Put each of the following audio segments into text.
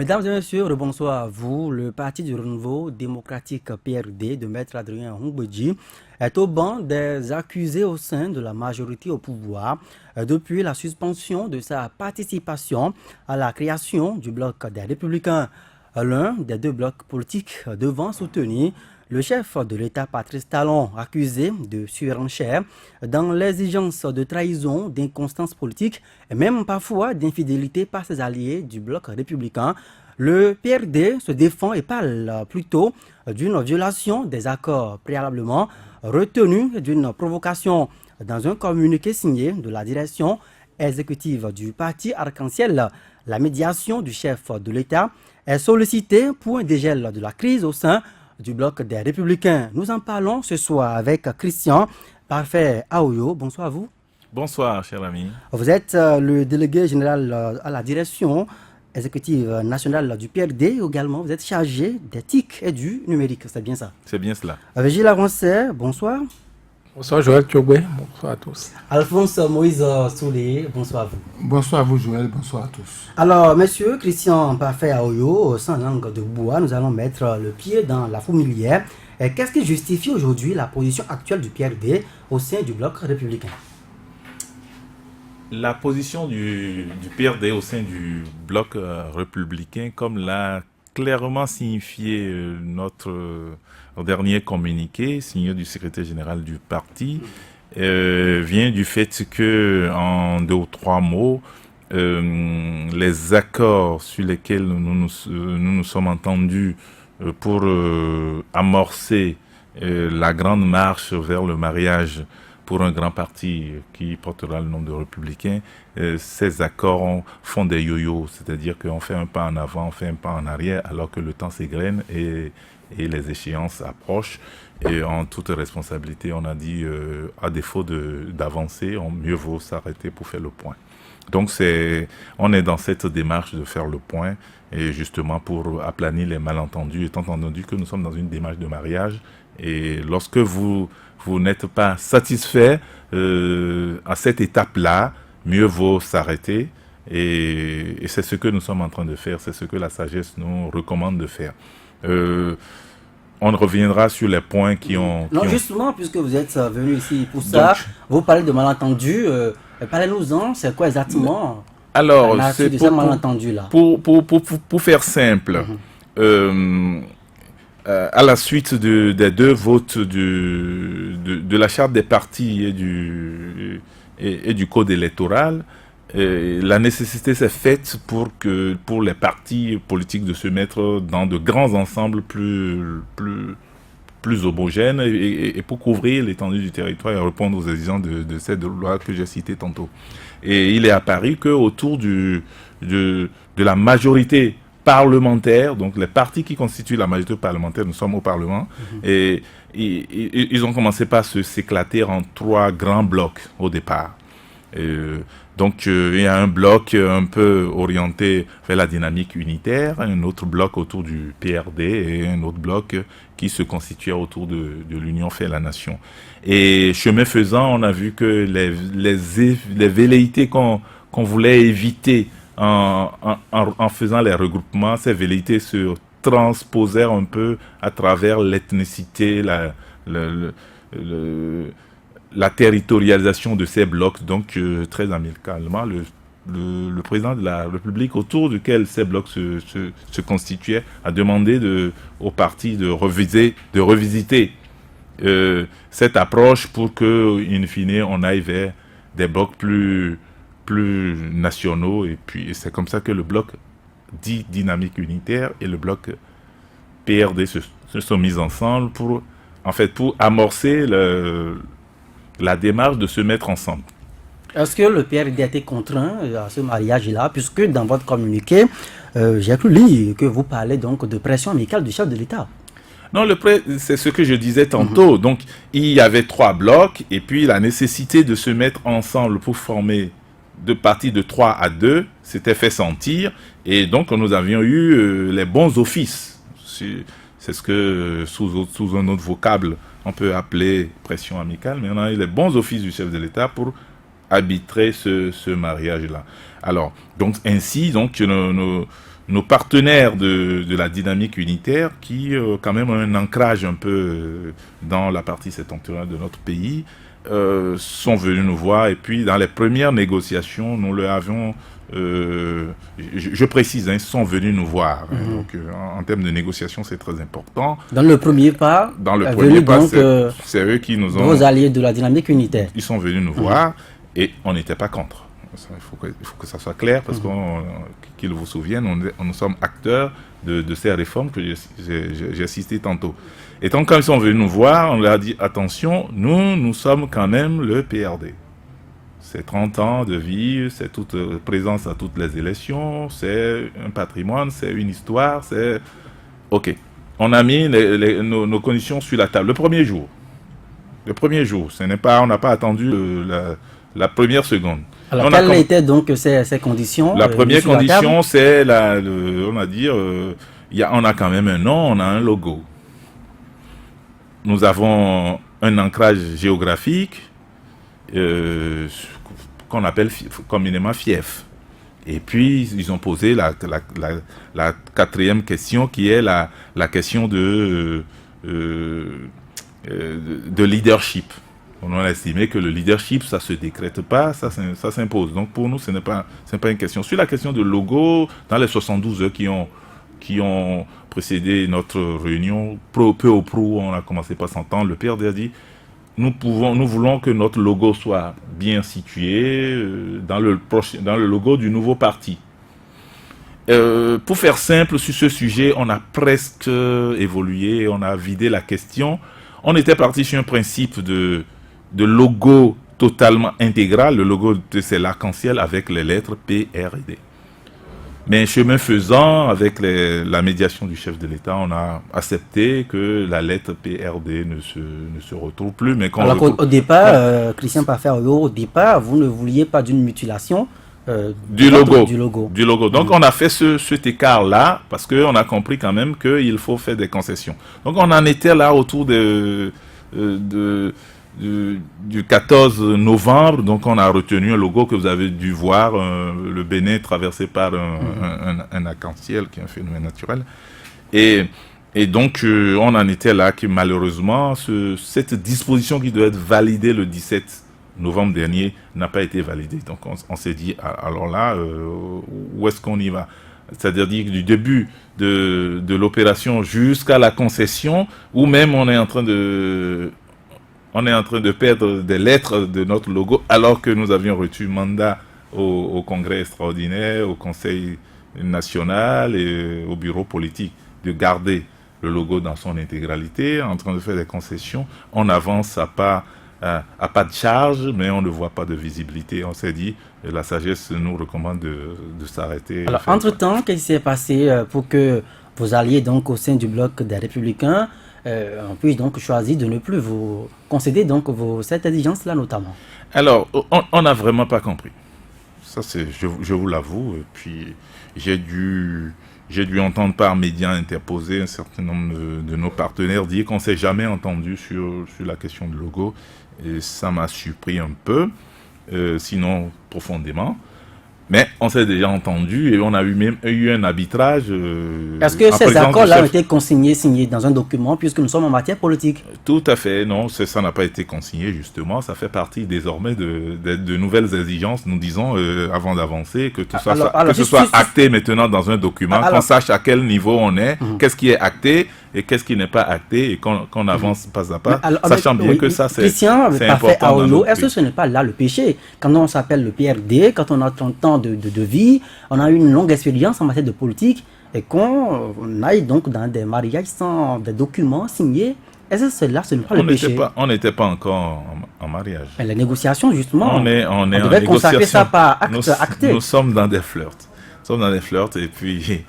Mesdames et messieurs, bonsoir à vous. Le Parti du Renouveau démocratique PRD de Maître Adrien Humbedji est au banc des accusés au sein de la majorité au pouvoir depuis la suspension de sa participation à la création du bloc des Républicains. L'un des deux blocs politiques devant soutenir le chef de l'État Patrice Talon, accusé de surenchère dans l'exigence de trahison, d'inconstance politique et même parfois d'infidélité par ses alliés du bloc républicain. Le PRD se défend et parle plutôt d'une violation des accords préalablement retenus, d'une provocation. Dans un communiqué signé de la direction exécutive du parti Arc-en-Ciel, la médiation du chef de l'État est sollicitée pour un dégel de la crise au sein du bloc des Républicains. Nous en parlons ce soir avec Christian Parfait Aoyo. Bonsoir à vous. Bonsoir, cher ami. Vous êtes le délégué général à la direction exécutive nationale du PRD. Également, vous êtes chargé des TIC et du numérique. C'est bien ça? C'est bien cela. Gilles Avancet, bonsoir. Bonsoir Joël Thiogbe, bonsoir à tous. Alphonse Moïse Soulé, bonsoir à vous. Bonsoir à vous Joël, bonsoir à tous. Alors, monsieur Christian Parfait Aoyo, sans langue de bois, nous allons mettre le pied dans la fourmilière. Qu'est-ce qui justifie aujourd'hui la position actuelle du PRD au sein du bloc républicain? La position du PRD au sein du bloc républicain, comme l'a clairement signifié notre dernier communiqué, signé du secrétaire général du parti, vient du fait que, en 2 ou 3 mots, les accords sur lesquels nous sommes entendus pour amorcer la grande marche vers le mariage pour un grand parti qui portera le nom de Républicains, ces accords font des yo-yo, c'est-à-dire qu'on fait un pas en avant, on fait un pas en arrière, alors que le temps s'égrène et les échéances approchent. Et en toute responsabilité, on a dit, à défaut d'avancer, mieux vaut s'arrêter pour faire le point. Donc on est dans cette démarche de faire le point, et justement pour aplanir les malentendus, étant entendu que nous sommes dans une démarche de mariage, et lorsque vous n'êtes pas satisfait à cette étape-là, mieux vaut s'arrêter. Et c'est ce que nous sommes en train de faire, c'est ce que la sagesse nous recommande de faire. On reviendra sur les points qui ont... Justement, puisque vous êtes venu ici pour ça, vous parlez de malentendus. Parlez-nous-en, c'est quoi exactement alors, c'est ces malentendus-là? Pour faire simple, à la suite des 2 votes de la charte des partis et du code électoral, la nécessité s'est faite pour les partis politiques de se mettre dans de grands ensembles plus homogènes et pour couvrir l'étendue du territoire et répondre aux exigences de cette loi que j'ai citée tantôt. Et il est apparu qu'autour de la majorité parlementaire, donc les partis qui constituent la majorité parlementaire, nous sommes au Parlement, et ils ont commencé par s'éclater en 3 grands blocs au départ. Donc il y a un bloc un peu orienté vers la dynamique unitaire, un autre bloc autour du PRD et un autre bloc qui se constituait autour de l'Union fait la nation. Et chemin faisant, on a vu que les velléités qu'on voulait éviter en faisant les regroupements, ces velléités se transposèrent un peu à travers l'ethnicité, la territorialisation de ces blocs. Donc très amicalement, le président de la République, autour duquel ces blocs se constituaient, a demandé au parti de revisiter cette approche pour que, in fine, on aille vers des blocs plus nationaux, et c'est comme ça que le bloc dit dynamique unitaire et le bloc PRD se sont mis ensemble pour amorcer la démarche de se mettre ensemble. Est-ce que le PRD a été contraint à ce mariage-là, puisque dans votre communiqué, j'ai cru lire que vous parlez donc de pression amicale du chef de l'État? Non, c'est ce que je disais tantôt. Donc, il y avait 3 blocs, et puis la nécessité de se mettre ensemble pour former de partis de 3 à 2 s'était fait sentir, et donc nous avions eu les bons offices. C'est ce que, sous un autre vocable, on peut appeler pression amicale, mais on a eu les bons offices du chef de l'État pour arbitrer ce mariage-là. Alors, donc ainsi, donc, nos partenaires de la dynamique unitaire qui, quand même, ont un ancrage un peu dans la partie septentrionale de notre pays, sont venus nous voir. Et puis, dans les premières négociations, nous leur avions... je précise, ils sont venus nous voir. Donc, en termes de négociation, c'est très important. Dans le premier pas, c'est eux qui nous ont... Vos alliés de la dynamique unitaire. Ils sont venus nous voir et on n'était pas contre. Il faut que ça soit clair parce qu'ils vous souviennent, nous sommes acteurs de ces réformes que j'ai citées tantôt. Et donc, quand ils sont venus nous voir, on leur a dit, attention, nous sommes quand même le PRD. C'est 30 ans de vie, c'est toute présence à toutes les élections, c'est un patrimoine, c'est une histoire, c'est... OK. On a mis nos conditions sur la table. Le premier jour, on n'a pas attendu la première seconde. Alors, quelles étaient donc ces conditions? La première condition, c'est, on a dit, on a quand même un nom, on a un logo. Nous avons un ancrage géographique qu'on appelle communément fief. Et puis, ils ont posé la quatrième question qui est la question de leadership. On a estimé que le leadership, ça ne se décrète pas, ça s'impose. Donc, pour nous, ce n'est pas une question. Sur la question de logo, dans les 72 heures qui ont précédé notre réunion, peu au prou, on a commencé par s'entendre, le PRD a dit nous voulons que notre logo soit bien situé dans le logo du nouveau parti. Pour faire simple sur ce sujet, on a presque évolué, on a vidé la question. On était parti sur un principe de logo totalement intégral. Le logo, c'est l'arc-en-ciel avec les lettres PRD. Mais chemin faisant, avec la médiation du chef de l'État, on a accepté que la lettre PRD ne se retrouve plus. Mais au départ, Christian Pafferlo, au départ, vous ne vouliez pas d'une mutilation du logo. Donc on a fait cet écart-là parce qu'on a compris quand même qu'il faut faire des concessions. Donc on en était là autour du 14 novembre, donc on a retenu un logo que vous avez dû voir, le Bénin traversé par un arc-en-ciel qui est un phénomène naturel. Et donc on en était là que malheureusement cette disposition qui doit être validée le 17 novembre dernier n'a pas été validée. Donc on s'est dit, alors là, où est-ce qu'on y va? C'est-à-dire du début de l'opération jusqu'à la concession, ou même on est en train de perdre des lettres de notre logo, alors que nous avions reçu mandat au Congrès extraordinaire, au Conseil national et au bureau politique de garder le logo dans son intégralité, en train de faire des concessions. On avance à pas de charge, mais on ne voit pas de visibilité. On s'est dit, la sagesse nous recommande de s'arrêter. Alors, entre-temps, qu'est-ce qui s'est passé pour que vos alliés, donc, au sein du bloc des Républicains, on puisse donc choisir de ne plus vous concéder donc cette exigence-là notamment? Alors, on n'a vraiment pas compris. Ça, je vous l'avoue. Et puis, j'ai dû entendre par médias interposés un certain nombre de nos partenaires dire qu'on ne s'est jamais entendu sur la question du logo. Et ça m'a surpris un peu, sinon profondément. Mais on s'est déjà entendu et on a même eu un arbitrage. Est-ce que ces accords-là ont été signés dans un document puisque nous sommes en matière politique? Tout à fait, non, ça n'a pas été consigné justement. Ça fait partie désormais de nouvelles exigences, nous disons, avant d'avancer, que tout ça soit acté maintenant dans un document, qu'on sache à quel niveau on est, qu'est-ce qui est acté et qu'est-ce qui n'est pas acté et qu'on avance pas à pas, sachant bien que ça c'est important. Est-ce que ce n'est pas là le péché? Quand on s'appelle le PRD, quand on a 30 ans de vie, on a une longue expérience en matière de politique et qu'on aille donc dans des mariages sans des documents signés, est-ce que cela, ce n'est pas le péché? On n'était pas encore en mariage. Mais les négociations, justement, on devait consacrer ça par acte acté. Nous sommes dans des flirts. Et puis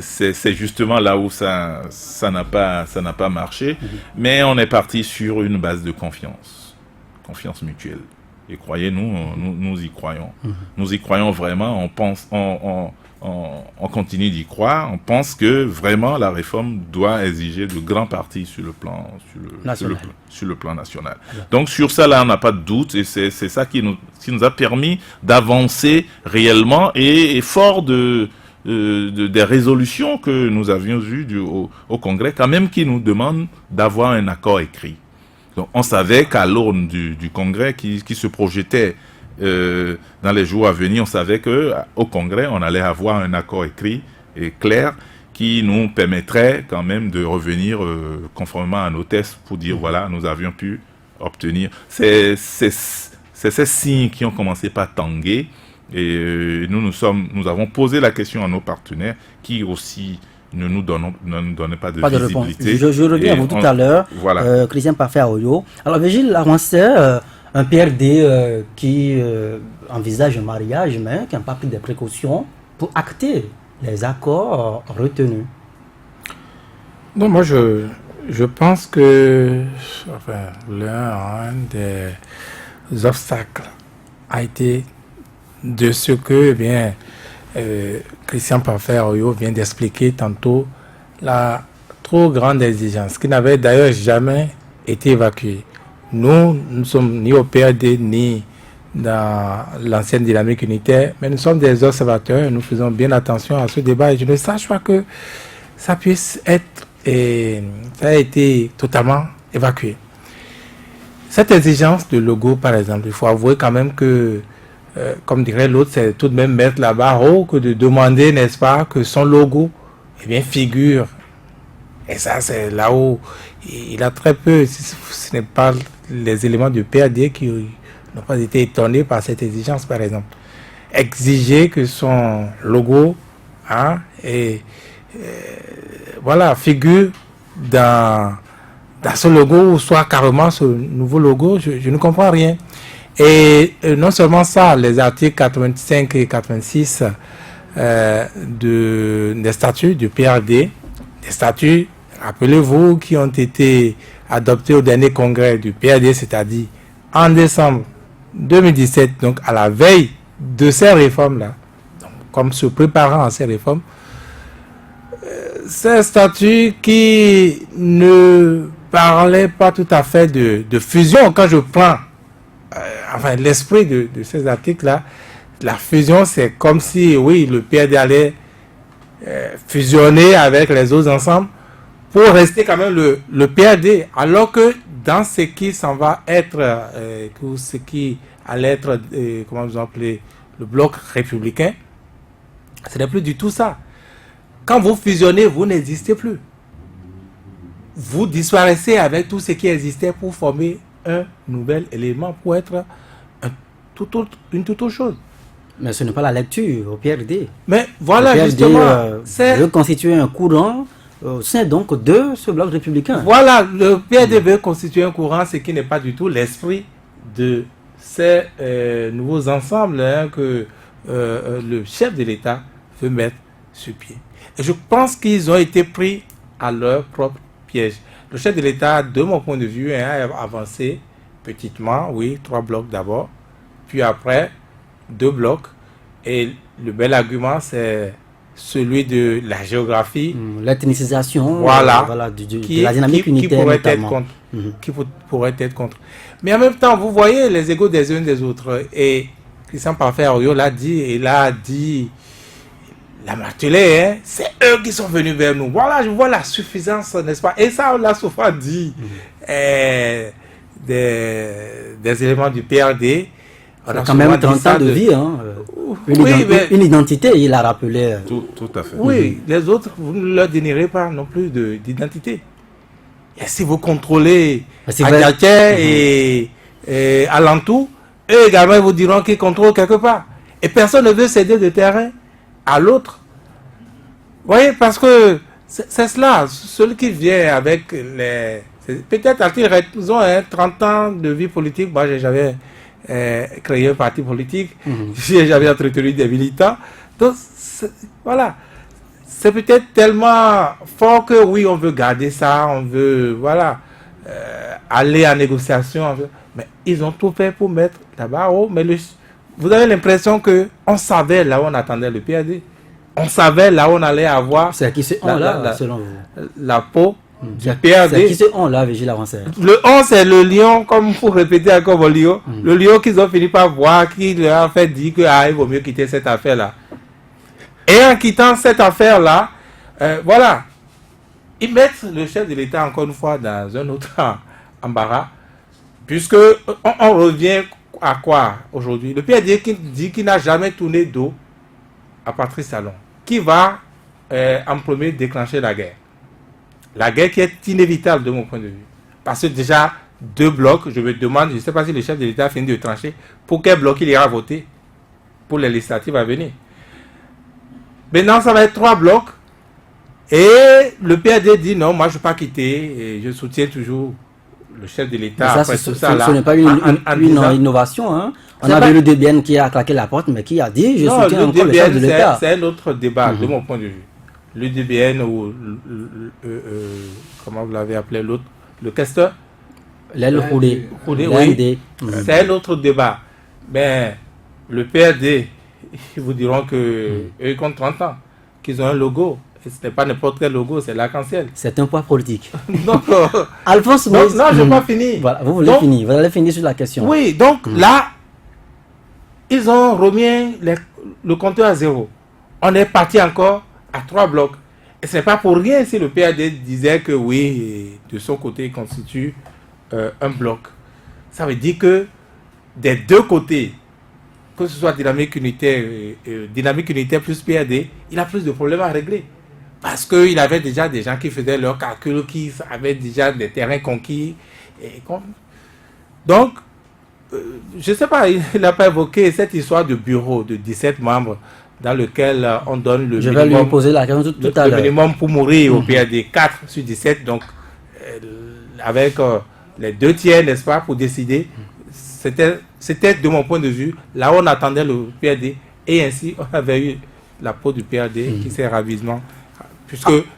c'est justement là où ça n'a pas marché. Mais on est parti sur une base de confiance mutuelle. Et croyez-nous, nous y croyons. Nous y croyons vraiment. On continue d'y croire. On pense que vraiment la réforme doit exiger de grands partis sur le plan national. Donc sur ça, là, on n'a pas de doute. Et c'est ça qui nous a permis d'avancer réellement. Et fort de des résolutions que nous avions eues au Congrès, quand même qui nous demandent d'avoir un accord écrit. Donc on savait qu'à l'aune du Congrès qui se projetait dans les jours à venir, on savait qu'au Congrès, on allait avoir un accord écrit et clair qui nous permettrait quand même de revenir conformément à nos tests pour dire voilà, nous avions pu obtenir. C'est ces signes qui ont commencé par tanguer et nous avons posé la question à nos partenaires qui aussi ne nous donnaient pas de visibilité. Je reviens à vous tout à l'heure, voilà. Christian Parfait Aoyo. Alors Virgile Lavancey, un PRD qui envisage un mariage mais qui n'a pas pris des précautions pour acter les accords retenus. Non, moi je pense que l'un des obstacles a été de ce que Christian Parfait Aoyo vient d'expliquer tantôt, la trop grande exigence qui n'avait d'ailleurs jamais été évacuée. Nous ne sommes ni au PRD ni dans l'ancienne dynamique unitaire, mais nous sommes des observateurs et nous faisons bien attention à ce débat et je ne sache pas que ça puisse être ça a été totalement évacué. Cette exigence de logo, par exemple, il faut avouer quand même que, comme dirait l'autre, c'est tout de même mettre la barre haut que de demander, n'est-ce pas, que son logo figure. Et ça, c'est là où il a très peu, ce n'est pas les éléments du PAD qui n'ont pas été étonnés par cette exigence, par exemple. Exiger que son logo figure dans ce logo ou soit carrément ce nouveau logo, je ne comprends rien. Et non seulement ça, les articles 85 et 86 des statuts du PRD, des statuts, rappelez-vous, qui ont été adoptés au dernier congrès du PRD, c'est-à-dire en décembre 2017, donc à la veille de ces réformes-là, comme se préparant à ces réformes, ces statuts qui ne parlaient pas tout à fait de fusion. Quand je prends l'esprit de ces articles-là, la fusion, c'est comme si, le PRD allait fusionner avec les autres ensemble pour rester quand même le PRD, alors que dans ce qui s'en va être, ce qui allait être, comment vous appelez, le bloc républicain, ce n'est plus du tout ça. Quand vous fusionnez, vous n'existez plus. Vous disparaissez avec tout ce qui existait pour former un nouvel élément, pour être une toute autre chose. Mais ce n'est pas la lecture au PRD. Mais voilà, le PRD, justement. veut constituer un courant au sein donc de ce bloc républicain. Voilà, le PRD veut constituer un courant, ce qui n'est pas du tout l'esprit de ces nouveaux ensembles que le chef de l'État veut mettre sur pied. Et je pense qu'ils ont été pris à leur propre piège. Le chef de l'État, de mon point de vue, a avancé petitement, 3 blocs d'abord, puis après 2 blocs. Et le bel argument, c'est celui de la géographie. L'ethnicisation, de la dynamique unitaire, qui pourrait être contre. Mais en même temps, vous voyez les égos des uns des autres. Et Christian Parfait Aoyo l'a dit, et l'a dit, la martelé, c'est eux qui sont venus vers nous. Voilà, je vois la suffisance, n'est-ce pas? Et ça, on l'a souvent dit, des éléments du PRD. On a quand même 30 ans de vie, une identité, il a rappelé. Tout à fait. Oui, les autres, vous ne leur donnerez pas non plus d'identité. Et si vous contrôlez Adiaké et alentour, eux également ils vous diront qu'ils contrôlent quelque part. Et personne ne veut céder de terrain à l'autre. Vous voyez, parce que c'est cela, celui qui vient avec les... Peut-être a-t-il raison, 30 ans de vie politique, moi j'avais créé un parti politique, j'avais entretenu des militants. Donc voilà, c'est peut-être tellement fort que on veut garder ça, on veut aller en négociation, mais ils ont tout fait pour mettre là-bas haut. Mais vous avez l'impression qu'on savait là où on attendait le PRD, on savait là où on allait avoir c'est qui c'est là, selon vous, la peau du PRD. C'est qui c'est on là, Virgile Lavancey? Le on, c'est le lion, comme vous répétez encore vos lions, le lion qu'ils ont fini par voir, qui leur a fait dire que il vaut mieux quitter cette affaire-là. Et en quittant cette affaire-là, voilà, ils mettent le chef de l'État encore une fois dans un autre embarras, puisque on revient à quoi aujourd'hui? Le PRD qui dit qu'il n'a jamais tourné dos à Patrice Talon, qui va en premier déclencher la guerre. La guerre qui est inévitable de mon point de vue. Parce que déjà, 2 blocs, je me demande, je ne sais pas si le chef de l'État a fini de trancher, pour quel bloc il ira voter pour les législatives à venir. Maintenant, ça va être 3 blocs. Et le PRD dit non, moi je ne vais pas quitter, et je soutiens toujours le chef de l'État. Ce n'est pas une innovation. Hein. On a vu le DBN qui a claqué la porte, mais qui a dit je soutiens encore le chef de l'État. C'est un autre débat de mon point de vue. Le DBN ou comment vous l'avez appelé l'autre, le questeur, l'aile roulée. Oui. C'est un autre débat. Mais le PRD, ils vous diront que eux comptent 30 ans, qu'ils ont un logo. Et ce n'est pas n'importe quel logo, c'est l'arc-en-ciel. C'est un poids politique. Donc, Alphonse Moïse, non, je n'ai pas fini. Voilà, vous finir. Vous allez finir sur la question. Oui, donc là, ils ont remis le compteur à 0. On est parti encore à 3 blocs. Et ce n'est pas pour rien si le PAD disait que oui, de son côté, il constitue un bloc. Ça veut dire que des 2 côtés, que ce soit dynamique unitaire plus PAD, il a plus de problèmes à régler. Parce qu'il avait déjà des gens qui faisaient leurs calculs, qui avaient déjà des terrains conquis. Donc, je ne sais pas, il n'a pas évoqué cette histoire de bureau de 17 membres dans lequel on donne le minimum. Je vais lui poser la question tout à l'heure. Le minimum pour mourir au PAD, 4 sur 17, donc avec les 2 tiers, n'est-ce pas, pour décider. C'était de mon point de vue, là où on attendait le PAD, et ainsi on avait eu la peau du PAD qui s'est ravisement.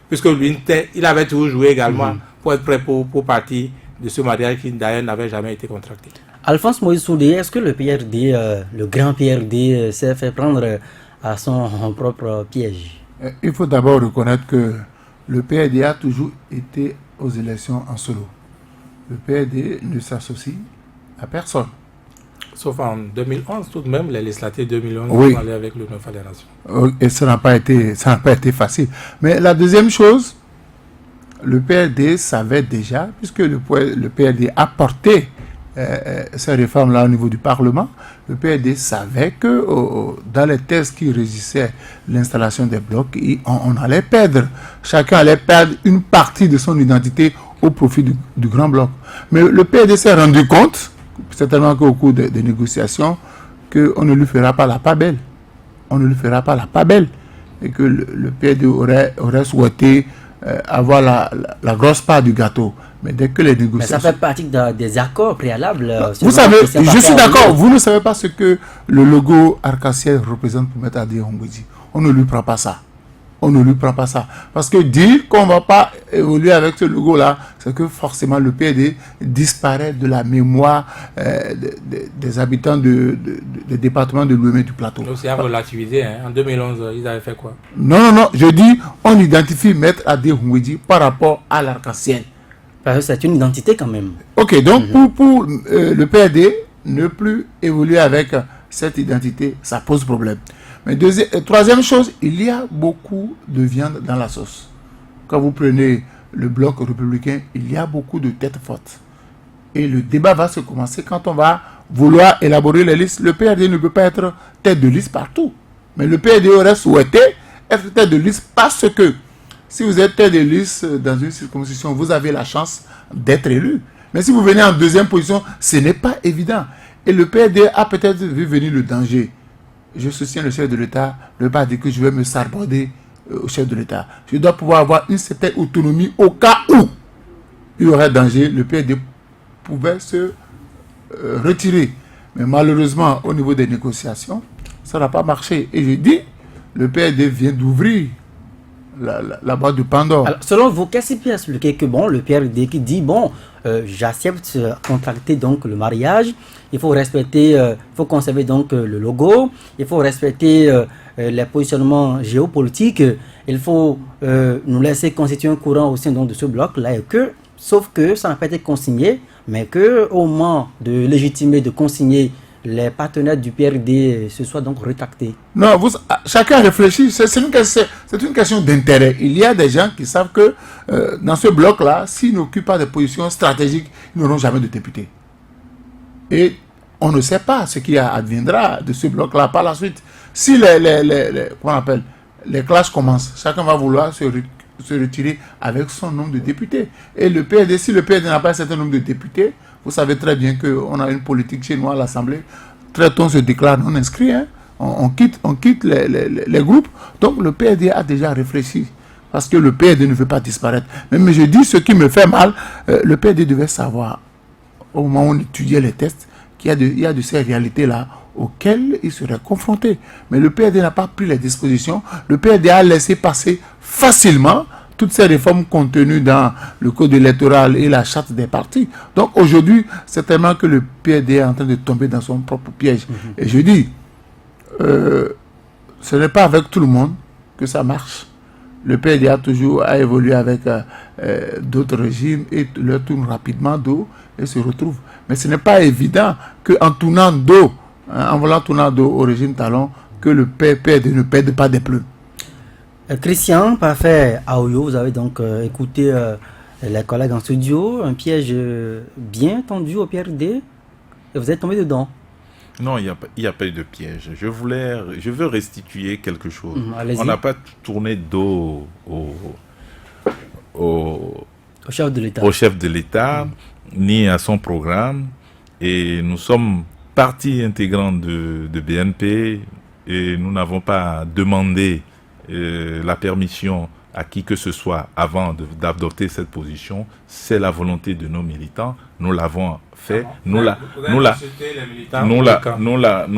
Puisque lui, il avait toujours joué également pour être prêt pour partir de ce mariage qui d'ailleurs n'avait jamais été contracté. Alphonse Moïse Soudé, est-ce que le PRD, le grand PRD, s'est fait prendre à son propre piège? Il faut d'abord reconnaître que le PRD a toujours été aux élections en solo. Le PRD ne s'associe à personne. Sauf en 2011, tout de même, les législatives 2011, oui. On allait avec le Neuf Fédération. Et ça n'a pas été facile. Mais la deuxième chose, le PRD savait déjà, puisque le PRD a porté ces réformes-là au niveau du Parlement, le PRD savait que dans les thèses qui régissaient l'installation des blocs, on allait perdre. Chacun allait perdre une partie de son identité au profit du grand bloc. Mais le PRD s'est rendu compte, certainement qu'au cours des négociations, qu'on ne lui fera pas la part belle. On ne lui fera pas la part belle. Et que le PRD aurait souhaité avoir la grosse part du gâteau. Mais dès que les négociations... Mais ça fait partie des accords préalables. Vous savez, je suis d'accord, vous ne savez pas ce que le logo arc-en-ciel représente pour Maître Adrien Humbedji. On ne lui prend pas ça. On ne lui prend pas ça. Parce que dire qu'on ne va pas évoluer avec ce logo-là, c'est que forcément le PRD disparaît de la mémoire des habitants des départements de l'Ouest du Plateau. Donc c'est à relativiser. Hein. En 2011, ils avaient fait quoi? Non. Je dis, on identifie Maître Adrien Humbedji par rapport à l'arc-en-ciel. Parce que c'est une identité quand même. Ok, donc pour le PRD, ne plus évoluer avec cette identité, ça pose problème. Mais troisième chose, il y a beaucoup de viande dans la sauce. Quand vous prenez le bloc républicain, il y a beaucoup de têtes fortes. Et le débat va se commencer quand on va vouloir élaborer les listes. Le PRD ne peut pas être tête de liste partout. Mais le PRD aurait souhaité être tête de liste parce que si vous êtes tête de liste dans une circonscription, vous avez la chance d'être élu. Mais si vous venez en deuxième position, ce n'est pas évident. Et le PRD a peut-être vu venir le danger. Je soutiens le chef de l'État, ne pas dire que je vais me sarborder au chef de l'État. Je dois pouvoir avoir une certaine autonomie au cas où il y aurait danger. Le PRD pouvait se retirer. Mais malheureusement, au niveau des négociations, ça n'a pas marché. Et je dis, le PRD vient d'ouvrir la boîte de Pandore. Alors, selon vous, qu'est-ce qui peut expliquer que le PRD qui dit j'accepte de contracter donc le mariage, il faut respecter, il faut conserver donc le logo, il faut respecter les positionnements géopolitiques, il faut nous laisser constituer un courant au sein donc, de ce bloc-là, sauf que ça n'a pas été consigné, mais qu'au moment de légitimer, de consigner les partenaires du PRD se soient donc rétractés? Non, chacun réfléchit. C'est une question d'intérêt. Il y a des gens qui savent que dans ce bloc-là, s'ils n'occupent pas de positions stratégiques, ils n'auront jamais de députés. Et on ne sait pas ce qui adviendra de ce bloc-là par la suite. Si les classes commencent, chacun va vouloir se retirer avec son nombre de députés. Et le PRD, si le PRD n'a pas un certain nombre de députés, vous savez très bien qu'on a une politique chez nous à l'Assemblée. Très tôt, on se déclare non inscrit. Hein. On quitte les groupes. Donc le PRD a déjà réfléchi. Parce que le PRD ne veut pas disparaître. Mais je dis ce qui me fait mal, le PRD devait savoir, au moment où on étudiait les tests, qu'il y a de ces réalités-là auxquelles il serait confronté. Mais le PRD n'a pas pris les dispositions. Le PRD a laissé passer facilement toutes ces réformes contenues dans le code électoral et la charte des partis. Donc aujourd'hui, c'est tellement que le PRD est en train de tomber dans son propre piège. Et je dis, ce n'est pas avec tout le monde que ça marche. Le PRD a évolué avec d'autres régimes et leur tourne rapidement dos et se retrouve. Mais ce n'est pas évident qu'en tournant dos, en voulant tourner dos au régime Talon, que le PRD ne perde pas des plumes. Christian Parfait Aoyo, vous avez donc écouté les collègues en studio, un piège bien tendu au PRD, et vous êtes tombé dedans. Non, il n'y a pas eu de piège. Je veux restituer quelque chose. On n'a pas tourné dos au chef de l'État. Au chef de l'État, ni à son programme. Et nous sommes partie intégrante de BNP et nous n'avons pas demandé la permission à qui que ce soit avant d'adopter cette position. C'est la volonté de nos militants. Nous l'avons fait. Nous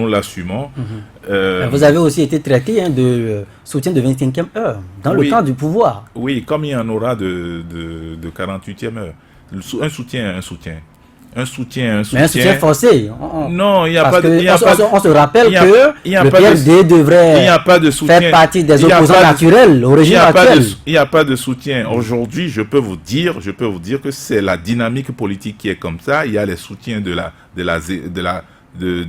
l'assumons. Vous avez aussi été traité de soutien de 25e heure dans le camp du pouvoir. Oui, comme il y en aura de 48e heure. Un soutien. Mais un soutien forcé. Non, il n'y a pas de... On se rappelle que le PRD devrait faire partie des opposants naturels au régime actuel. Il n'y a pas de soutien. Aujourd'hui, je peux vous dire que c'est la dynamique politique qui est comme ça. Il y a les soutiens de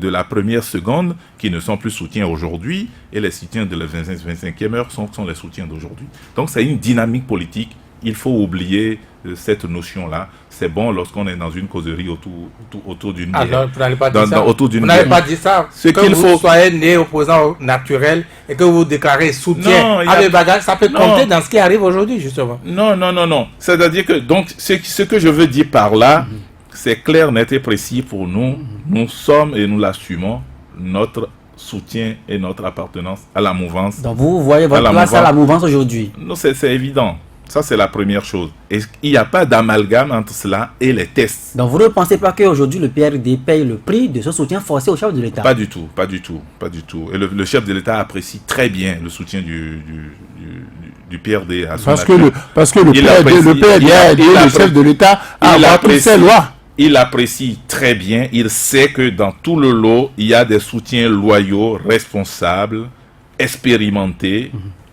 la première seconde qui ne sont plus soutiens aujourd'hui et les soutiens de la 25e heure sont les soutiens d'aujourd'hui. Donc c'est une dynamique politique. Il faut oublier cette notion-là. C'est bon lorsqu'on est dans une causerie autour d'une guerre. Non, vous n'avez pas dit ça. Vous n'avez pas dit ça. Vous soyez né opposant naturel et que vous déclarez soutien à des bagages, ça peut compter dans ce qui arrive aujourd'hui, justement. Non. C'est-à-dire que, donc, ce que je veux dire par là, c'est clair, net et précis pour nous. Nous sommes et nous l'assumons, notre soutien et notre appartenance à la mouvance. Donc vous voyez votre place à la mouvance aujourd'hui. Non, c'est évident. Ça, c'est la première chose. Et il n'y a pas d'amalgame entre cela et les tests. Donc, vous ne pensez pas qu'aujourd'hui, le PRD paye le prix de ce soutien forcé au chef de l'État? Pas du tout. Et le chef de l'État apprécie très bien le soutien du PRD à son parce que le PRD a aidé le chef de l'État à avoir toutes ces lois. Il apprécie très bien. Il sait que dans tout le lot, il y a des soutiens loyaux, responsables, expérimentés.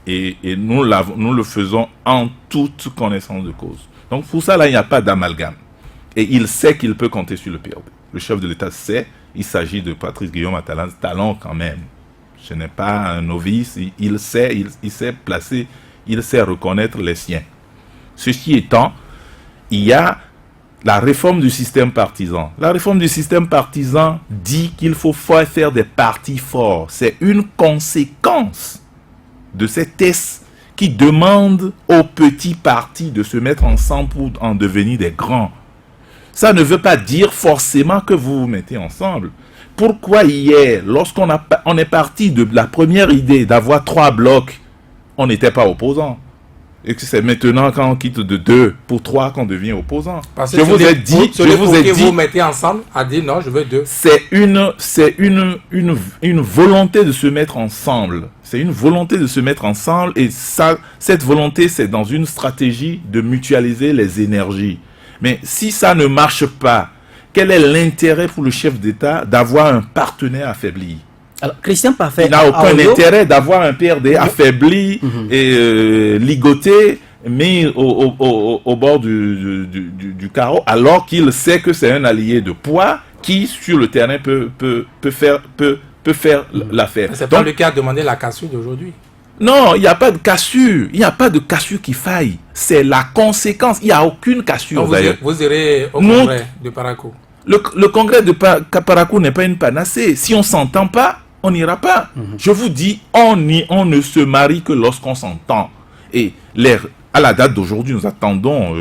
Et nous le faisons en toute connaissance de cause. Donc pour ça, là, il n'y a pas d'amalgame. Et il sait qu'il peut compter sur le PRD. Le chef de l'État sait, il s'agit de Patrice Guillaume Talon quand même. Ce n'est pas un novice, il sait placer, il sait reconnaître les siens. Ceci étant, il y a la réforme du système partisan. La réforme du système partisan dit qu'il faut faire des partis forts. C'est une conséquence de ces tests qui demandent aux petits partis de se mettre ensemble pour en devenir des grands. Ça ne veut pas dire forcément que vous vous mettez ensemble. Pourquoi hier, lorsqu'on est parti de la première idée d'avoir 3 blocs, on n'était pas opposants? Et que c'est maintenant quand on quitte de 2 pour 3 qu'on devient opposant. Parce que je vous ai dit, vous mettez ensemble à dire non, je veux 2. C'est une volonté de se mettre ensemble. C'est une volonté de se mettre ensemble et ça, cette volonté, c'est dans une stratégie de mutualiser les énergies. Mais si ça ne marche pas, quel est l'intérêt pour le chef d'État d'avoir un partenaire affaibli? Alors, Christian Parfait, il n'a aucun intérêt d'avoir un PRD affaibli et ligoté, mis au bord du carreau, alors qu'il sait que c'est un allié de poids qui sur le terrain peut faire l'affaire. C'est pas le cas de demander la cassure d'aujourd'hui. Non, il n'y a pas de cassure. Il n'y a pas de cassure qui faille. C'est la conséquence. Il n'y a aucune cassure d'ailleurs. Vous irez au congrès de Parakou. Le congrès de Parakou n'est pas une panacée. Si on ne s'entend pas, on n'ira pas. Je vous dis, on ne se marie que lorsqu'on s'entend. Et à la date d'aujourd'hui, nous attendons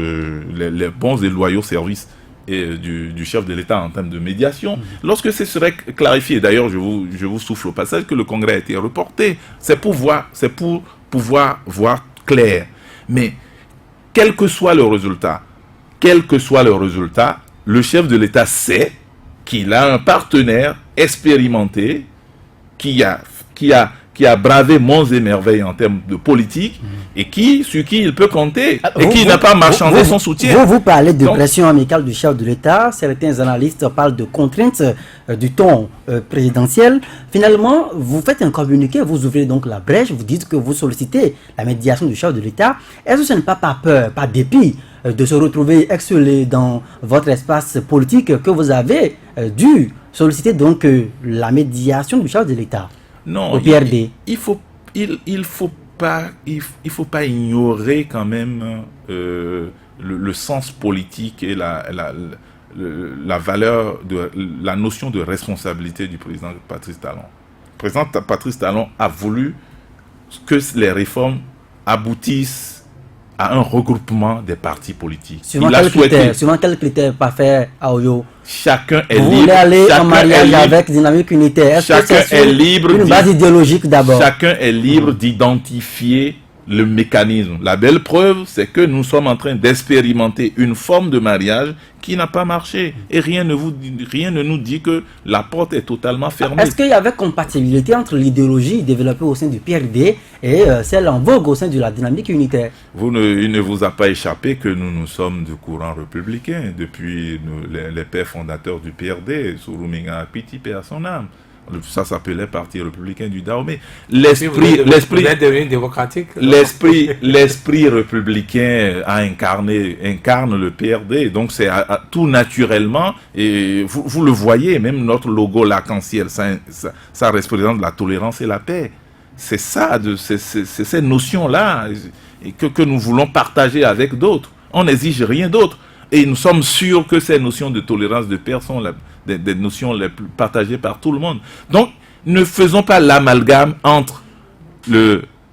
les bons et loyaux services du chef de l'État en termes de médiation. Lorsque ce serait clarifié, d'ailleurs, je vous souffle au passage que le congrès a été reporté. C'est pour pouvoir voir clair. Mais quel que soit le résultat, le chef de l'État sait qu'il a un partenaire expérimenté qui a bravé monts et merveilles en termes de politique et sur qui il peut compter et qui n'a pas marchandé son soutien. Vous parlez de pression amicale du chef de l'État. Certains analystes parlent de contraintes du ton présidentiel. Finalement, vous faites un communiqué, vous ouvrez donc la brèche, vous dites que vous sollicitez la médiation du chef de l'État. Est-ce que ce n'est pas par peur, par dépit de se retrouver exilé dans votre espace politique que vous avez dû solliciter donc la médiation du chef de l'État? Non, au PRD. Il faut pas ignorer quand même le sens politique et la valeur de la notion de responsabilité du président Patrice Talon. Le président Patrice Talon a voulu que les réformes aboutissent à un regroupement des partis politiques. Suivant quel critère pas faire à Oyo? Chacun est Vous libre. voulez aller en mariage avec dynamique unitaire? Chacun est libre. Une base idéologique d'abord. Chacun est libre d'identifier le mécanisme. La belle preuve, c'est que nous sommes en train d'expérimenter une forme de mariage qui n'a pas marché. Et rien ne nous dit que la porte est totalement fermée. Est-ce qu'il y avait compatibilité entre l'idéologie développée au sein du PRD et celle en vogue au sein de la dynamique unitaire? Il ne vous a pas échappé que nous sommes du courant républicain depuis les pères fondateurs du PRD, Sourouminga Apiti, paix à son âme. Ça s'appelait Parti républicain du Dahomey. L'esprit républicain incarne le PRD. Donc c'est tout naturellement, et vous le voyez, même notre logo l'arc-en-ciel, ça représente la tolérance et la paix. C'est ça, c'est ces notions-là que nous voulons partager avec d'autres. On n'exige rien d'autre. Et nous sommes sûrs que ces notions de tolérance, de paix sont des notions les plus partagées par tout le monde. Donc, ne faisons pas l'amalgame entre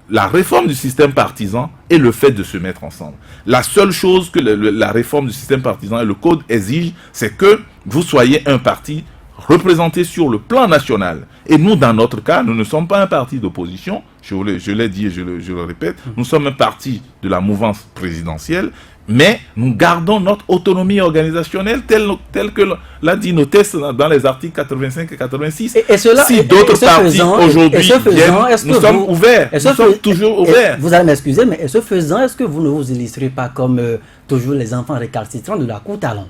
la réforme du système partisan et le fait de se mettre ensemble. La seule chose que la réforme du système partisan et le code exigent, c'est que vous soyez un parti représenté sur le plan national. Et nous, dans notre cas, nous ne sommes pas un parti d'opposition, je l'ai dit et je le répète, nous sommes un parti de la mouvance présidentielle, mais nous gardons notre autonomie organisationnelle telle que l'a dit nos tests dans les articles 85 et 86. Si d'autres partis aujourd'hui viennent, nous sommes ouverts. Nous sommes toujours ouverts. Vous allez m'excuser, mais ce faisant, est-ce que vous ne vous illustrez pas comme toujours les enfants récalcitrants de la cour Talon?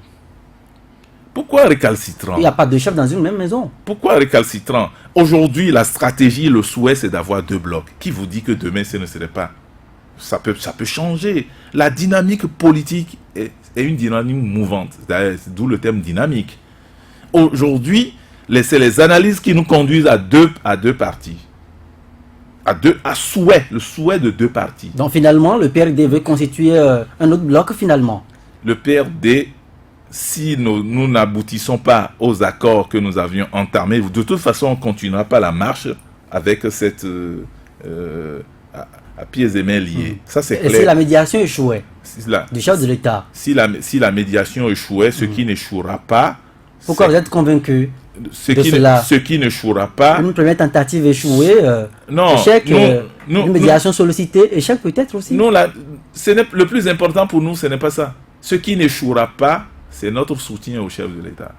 Pourquoi récalcitrant? Il n'y a pas de chef dans une même maison. Pourquoi récalcitrant? Aujourd'hui, la stratégie, le souhait, c'est d'avoir deux blocs. Qui vous dit que demain, ce ne serait pas? Ça peut changer. La dynamique politique est une dynamique mouvante. D'où le terme dynamique. Aujourd'hui, c'est les analyses qui nous conduisent à deux partis. Le souhait de deux partis. Donc finalement, le PRD veut constituer un autre bloc finalement. Le PRD, si nous n'aboutissons pas aux accords que nous avions entamés, de toute façon, on ne continuera pas la marche avec cette... à pieds et mains liés. Ça, c'est clair. Et si la médiation échouait du chef de l'État? Si la médiation échouait, ce qui n'échouera pas... Pourquoi vous êtes convaincu de cela? Ce qui n'échouera pas... Une première tentative échouée, échec, une médiation sollicitée, échec peut-être aussi. Non, le plus important pour nous, ce n'est pas ça. Ce qui n'échouera pas, c'est notre soutien au chef de l'État.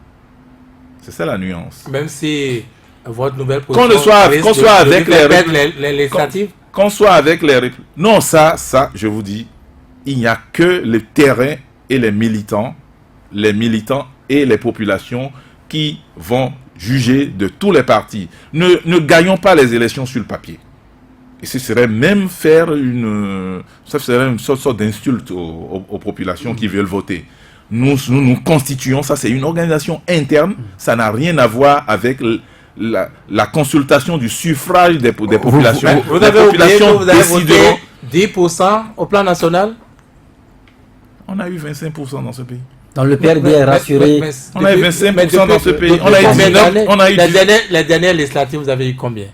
C'est ça la nuance. Même si votre nouvelle position... Qu'on soit avec les législatives. Qu'on soit avec les... Non, ça, je vous dis, il n'y a que le terrain et les militants et les populations qui vont juger de tous les partis. Ne gagnons pas les élections sur le papier. Et ce serait même faire une sorte d'insulte aux populations qui veulent voter. nous constituons, ça c'est une organisation interne, ça n'a rien à voir avec la consultation du suffrage des populations. Vous avez oublié que vous avez voté 10% au plan national? On a eu 25% dans ce pays. Dans le PRD est rassuré. On a eu 25% dans ce pays. On a eu 19. On a eu les dernières législatives, vous avez eu combien?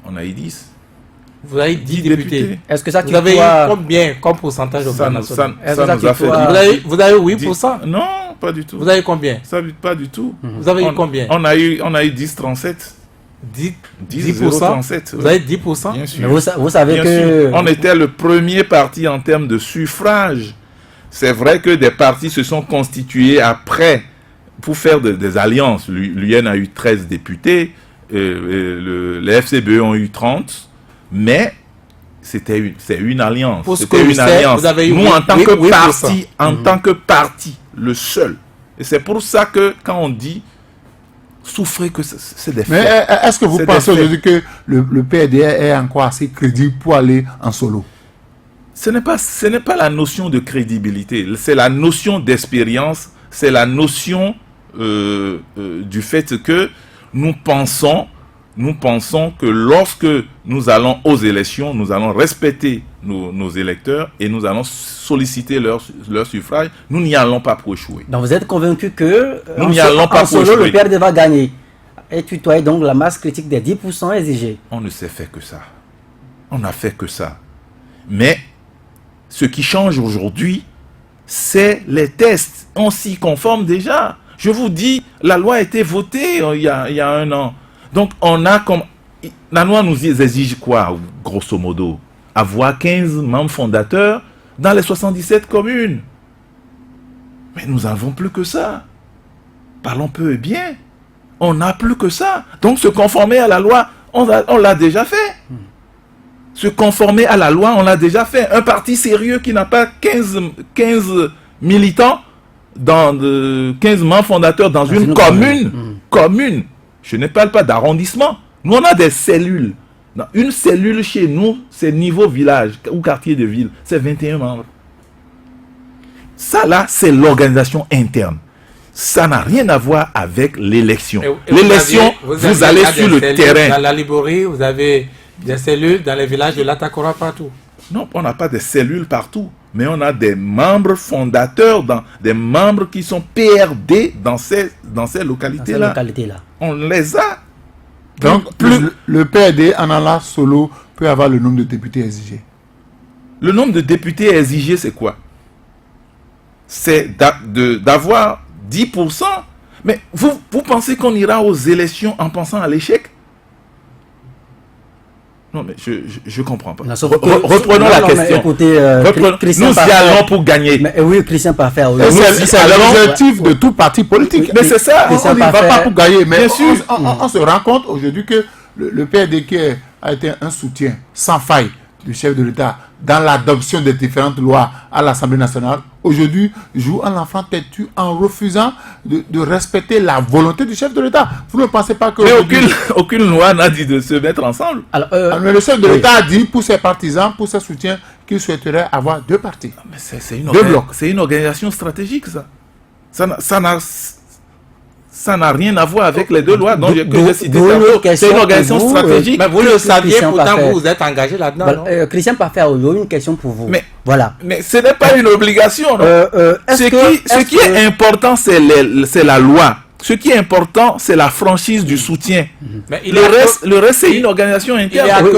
On a eu 10. Vous avez 10 députés. Est-ce que ça vous avez eu combien comme pourcentage au plan national? Vous avez 8%? Non, pas du tout. Vous avez combien? Ça, pas du tout. Vous avez eu combien? On a eu 10,37. 10%? Vous avez 10%? Bien sûr. Mais vous savez Bien que... sûr. On était le premier parti en termes de suffrage. C'est vrai que des partis se sont constitués après pour faire des alliances. L'UN a eu 13 députés, les FCBE ont eu 30, mais c'est une alliance. C'était une alliance. Nous, en tant que parti, le seul. Et c'est pour ça que quand on dit souffrez, que c'est des faits. Mais est-ce que vous pensez aujourd'hui que le PRD est encore assez crédible pour aller en solo? Ce n'est pas la notion de crédibilité, c'est la notion d'expérience, c'est la notion du fait que nous pensons que lorsque nous allons aux élections, nous allons respecter nos électeurs et nous allons solliciter leur suffrage. Nous n'y allons pas pour échouer. Donc vous êtes convaincu que nous n'y allons pas pour solo, le PRD va gagner et tutoyer donc la masse critique des 10% exigés. On ne s'est fait que ça. On n'a fait que ça. Mais ce qui change aujourd'hui, c'est les tests. On s'y conforme déjà. Je vous dis, la loi a été votée il y a 1 an. Donc, la loi nous exige quoi, grosso modo? Avoir 15 membres fondateurs dans les 77 communes. Mais nous n'avons plus que ça. Parlons peu et bien. On n'a plus que ça. Donc, se conformer à la loi, on l'a déjà fait. Se conformer à la loi, on l'a déjà fait. Un parti sérieux qui n'a pas 15 militants, 15 membres fondateurs dans une commune. Je ne parle pas d'arrondissement. Nous, on a des cellules. Une cellule chez nous, c'est niveau village ou quartier de ville. C'est 21 membres. Ça, là, c'est l'organisation interne. Ça n'a rien à voir avec l'élection. L'élection, vous allez sur le terrain. Dans la Liborie, vous avez des cellules dans les villages de l'Atakora partout. Non, on n'a pas de cellules partout. Mais on a des membres fondateurs, des membres qui sont PRD dans ces localités-là. On les a. Donc, le PRD en allant solo peut avoir le nombre de députés exigés. Le nombre de députés exigés, c'est quoi? C'est d'avoir 10%. Mais vous pensez qu'on ira aux élections en pensant à l'échec? Non, mais je ne comprends pas. Reprenons la question. Écoutez, nous y allons pour gagner. Mais oui, Christian Parfait. C'est l'objectif de tout parti politique. Mais c'est ça. On n'y va pas pour gagner. Mais on se rend compte aujourd'hui que le PRD qui a été un soutien sans faille du chef de l'État dans l'adoption des différentes lois à l'Assemblée nationale, aujourd'hui joue un enfant têtu en refusant de respecter la volonté du chef de l'État. Vous ne pensez pas que... Mais aucune loi n'a dit de se mettre ensemble. Alors, mais le chef de l'État a dit pour ses partisans, pour ses soutiens, qu'il souhaiterait avoir 2 partis. Mais deux blocs. C'est une organisation stratégique, ça. Ça n'a rien à voir avec les 2 lois dont j'ai cité. C'est une organisation stratégique. Mais vous le saviez, pourtant vous êtes engagé là-dedans. Christian Parfait, une question pour vous. Mais ce n'est pas une obligation. Ce qui est important, c'est la loi. Ce qui est important, c'est la franchise du soutien. Mais le reste, c'est une organisation interne.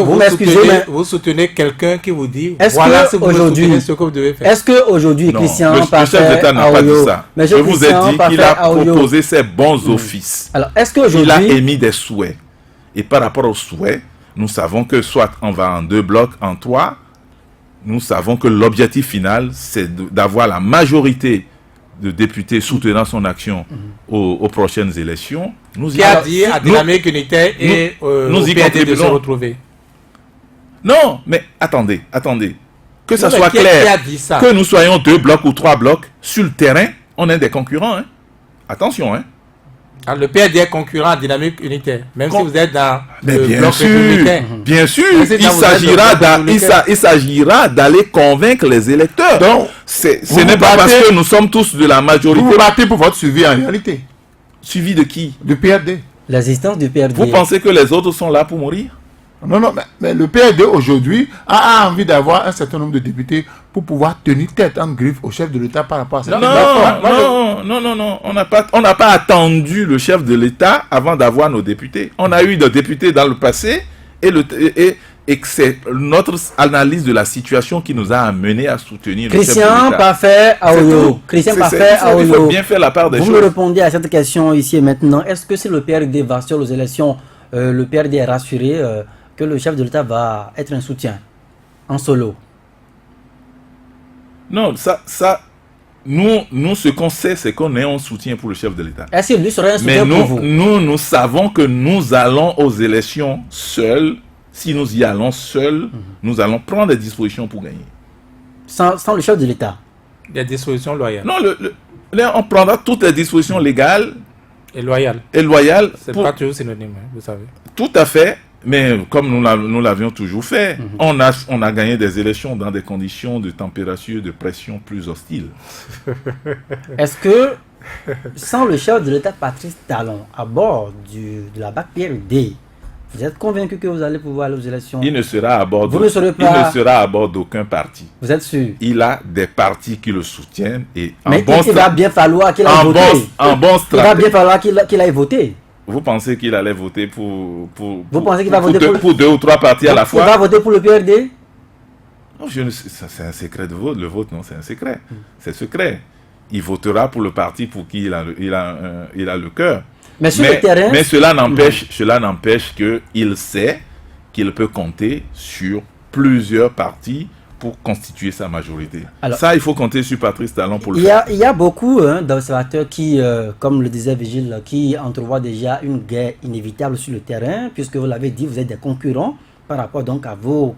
Vous soutenez quelqu'un qui vous dit voilà ce que vous devez faire. Est-ce qu'aujourd'hui, Christian Parfait... Le chef d'État n'a pas dit ça. Je vous ai dit qu'il a proposé ses bons offices. Alors, est-ce qu'aujourd'hui... Il a émis des souhaits. Et par rapport aux souhaits, nous savons que soit on va en 2 blocs, en 3. Nous savons que l'objectif final, c'est d'avoir la majorité de députés soutenant son action aux prochaines élections. Qui a dit à Dynamique Unitaire et nous y PRD de se retrouver. Non, mais attendez. Que ça soit clair, que nous soyons 2 blocs ou 3 blocs, sur le terrain, on est des concurrents. Attention. Alors, le PRD est concurrent à Dynamique Unitaire, même si vous êtes dans le bien bloc sûr, républicain. bien sûr, Même si il s'agira d'aller convaincre les électeurs. Donc, ce n'est pas parce que nous sommes tous de la majorité. Vous vous battez pour votre suivi en réalité. Suivi de qui? Du PRD. L'existence du PRD. Vous pensez que les autres sont là pour mourir? Non, mais le PRD aujourd'hui a envie d'avoir un certain nombre de députés pour pouvoir tenir tête en griffe au chef de l'État par rapport à ça. Non. On n'a pas attendu le chef de l'État avant d'avoir nos députés. On a eu des députés dans le passé et que c'est notre analyse de la situation qui nous a amené à soutenir le chef de Christian l'État. Parfait Aoyo. Christian Parfait Il faut Aoyo. bien faire la part des Vous choses. me répondez à cette question ici et maintenant. Est-ce que si le PRD va sur les élections, le PRD est rassuré que le chef de l'État va être un soutien en solo? Non, nous, ce qu'on sait, c'est qu'on est un soutien pour le chef de l'État. Est-ce que lui serait un Mais soutien pour vous? nous savons que nous allons aux élections seuls. Si nous y allons seuls, nous allons prendre des dispositions pour gagner. Sans le chef de l'État? Des dispositions loyales. Non, là, on prendra toutes les dispositions légales Et loyales. et loyales. C'est pas toujours synonyme, vous savez. Tout à fait. Mais comme nous l'avions toujours fait, on a gagné des élections dans des conditions de température, de pression plus hostiles. Est-ce que, sans le chef de l'État Patrice Talon à bord de la BAC PRD, vous êtes convaincu que vous allez pouvoir aller aux élections? Il ne sera à bord Vous ne serez pas- il ne sera à bord d'aucun parti. Vous êtes sûr? Il a des partis qui le soutiennent et Mais il va bien falloir qu'il aille voter. en bon Il va stratège. bien falloir qu'il aille voter. Vous pensez qu'il allait voter pour pensez qu'il va voter pour deux ou trois partis à la Il va fois? voter pour le PRD? Non, c'est un secret de vote. Le vote, non, c'est un secret. C'est secret. Il votera pour le parti pour qui il a le cœur. Mais sur le terrain... Mais cela n'empêche qu'il sait qu'il peut compter sur plusieurs partis pour constituer sa majorité. Alors, ça, il faut compter sur Patrice Talon pour le faire. Il y a beaucoup d'observateurs qui, comme le disait Vigile, qui entrevoient déjà une guerre inévitable sur le terrain, puisque vous l'avez dit, vous êtes des concurrents par rapport donc à vos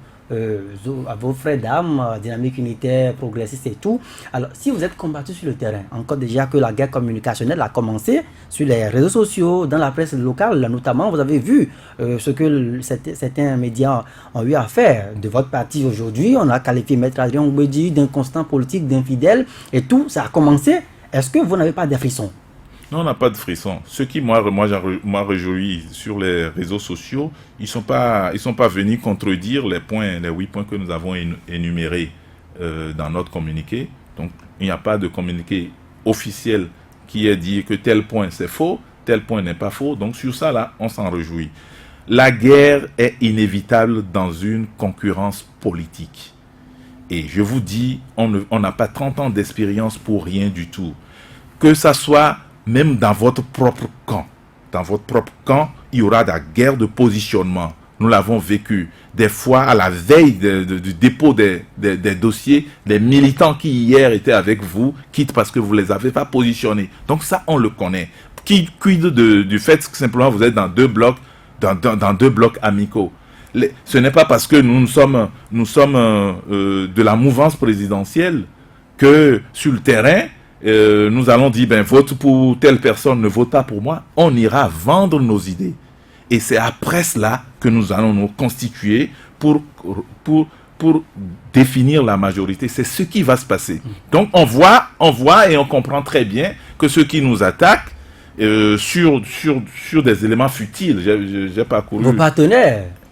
frères d'armes, Dynamique Unitaire, progressistes et tout. Alors, si vous êtes combattus sur le terrain, encore déjà que la guerre communicationnelle a commencé sur les réseaux sociaux, dans la presse locale notamment, vous avez vu ce que certains médias ont eu à faire de votre parti aujourd'hui. On a qualifié Maître Adrien Oumbédi d'inconstant politique, d'infidèle et tout, ça a commencé. Est-ce que vous n'avez pas des frissons? Non, on n'a pas de frisson. Ceux qui, moi, réjouis sur les réseaux sociaux, ils sont pas venus contredire les 8 points que nous avons énumérés dans notre communiqué. Donc, il n'y a pas de communiqué officiel qui est dit que tel point c'est faux, tel point n'est pas faux. Donc, sur ça, là, on s'en réjouit. La guerre est inévitable dans une concurrence politique. Et je vous dis, on n'a pas 30 ans d'expérience pour rien du tout. Que ça soit même dans votre propre camp. Dans votre propre camp, il y aura de la guerre de positionnement. Nous l'avons vécu. Des fois, à la veille du dépôt des dossiers, les militants qui hier étaient avec vous quittent parce que vous ne les avez pas positionnés. Donc ça, on le connaît. Quid du fait que simplement vous êtes dans deux blocs, dans deux blocs amicaux. Ce n'est pas parce que nous sommes de la mouvance présidentielle que sur le terrain, nous allons dire, vote pour telle personne, ne vote pas pour moi. On ira vendre nos idées. Et c'est après cela que nous allons nous constituer pour définir la majorité. C'est ce qui va se passer. Donc on voit et on comprend très bien que ceux qui nous attaquent sur des éléments futiles, j'ai parcouru...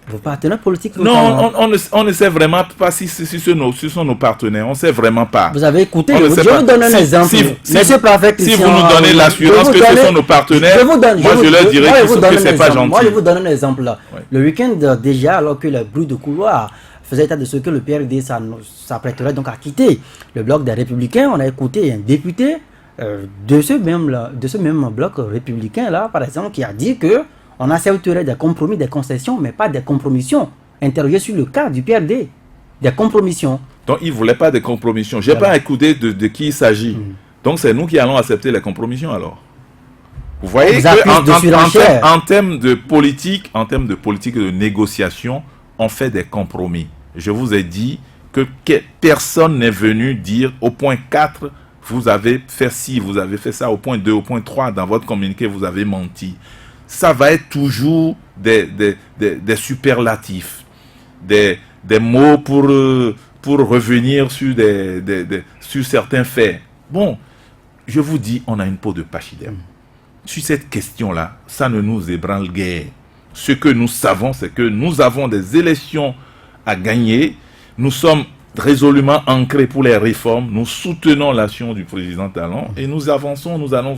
Vos partenaires politiques. Non, on ne sait vraiment pas si ce sont nos partenaires. On ne sait vraiment pas. Vous avez écouté. Je vais vous donner un exemple. Si vous nous donnez l'assurance que ce sont nos partenaires, je leur dirai que ce n'est pas gentil. Moi, je vous donne un exemple. Ouais. Le week-end, déjà, alors que les bruits de couloir faisaient état de ce que le PRD s'apprêterait donc à quitter le bloc des Républicains, on a écouté un député de ce même bloc républicain, là, par exemple, qui a dit que on accepterait des compromis, des concessions, mais pas des compromissions. Interrogé sur le cas du PRD. Des compromissions. Donc, il ne voulait pas de compromissions. Je n'ai pas écouté de qui il s'agit. Donc, c'est nous qui allons accepter les compromissions, alors. Vous voyez qu'en termes de politique, de négociation, on fait des compromis. Je vous ai dit que personne n'est venu dire au point 4 vous avez fait ci, vous avez fait ça, au point 2, au point 3, dans votre communiqué, vous avez menti. Ça va être toujours des superlatifs, des mots pour revenir sur, sur certains faits. Bon, je vous dis, on a une peau de pachyderme. Sur cette question-là, ça ne nous ébranle guère. Ce que nous savons, c'est que nous avons des élections à gagner. Nous sommes résolument ancrés pour les réformes. Nous soutenons l'action du président Talon et nous avançons, nous allons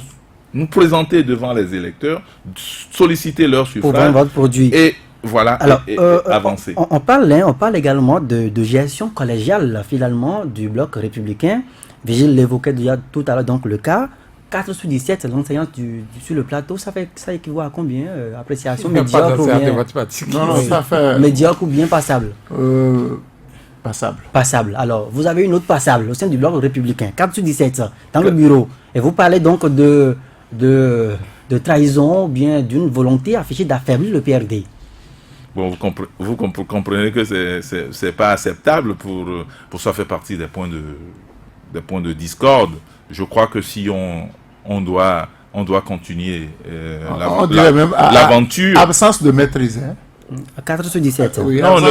nous présenter devant les électeurs, solliciter leur suffrage. Pour vendre votre produit. Et voilà, alors, et avancer. On parle également de gestion collégiale, finalement, du bloc républicain. Vigile l'évoquait déjà tout à l'heure, donc le cas. 4 sur 17, l'enseignant sur le plateau, ça équivaut à combien appréciation médiocre ou bien... Non, ça fait... Médiocre ou bien passable Passable. Passable. Alors, vous avez une autre passable au sein du bloc républicain, 4 sur 17, dans le bureau. Et vous parlez donc de trahison ou bien d'une volonté affichée d'affaiblir le PRD. Bon, vous comprenez que c'est pas acceptable pour ça fait partie des points de discorde. Je crois que si on doit continuer l'aventure. Absence de maîtrise. Hein? 4 sur 17. Oui, non, ce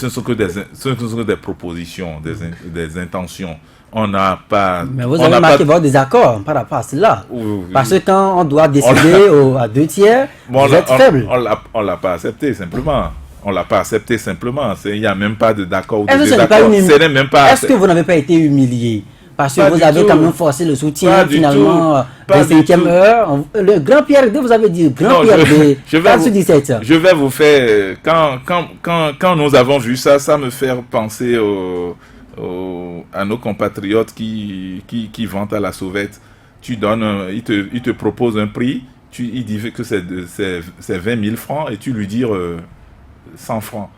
ne sont que des propositions, des intentions. On n'a pas... Mais vous avez marqué votre désaccord par rapport à cela. Oui. Parce que quand on doit décider à 2 tiers, vous êtes faible. On ne l'a pas accepté, simplement. On ne l'a pas accepté, simplement. Il n'y a même pas d'accord ou de désaccord. Est-ce que vous n'avez pas été humilié? Parce que vous avez quand même forcé le soutien, finalement, des 5e heures. Le grand PRD, vous avez dit, grand PRD, 4 sur 17. Je vais vous faire... Quand nous avons vu ça, ça me fait penser à nos compatriotes qui vantent à la sauvette. Tu donnes, il te propose un prix, il dit que c'est 20 000 francs et tu lui dis 100 francs.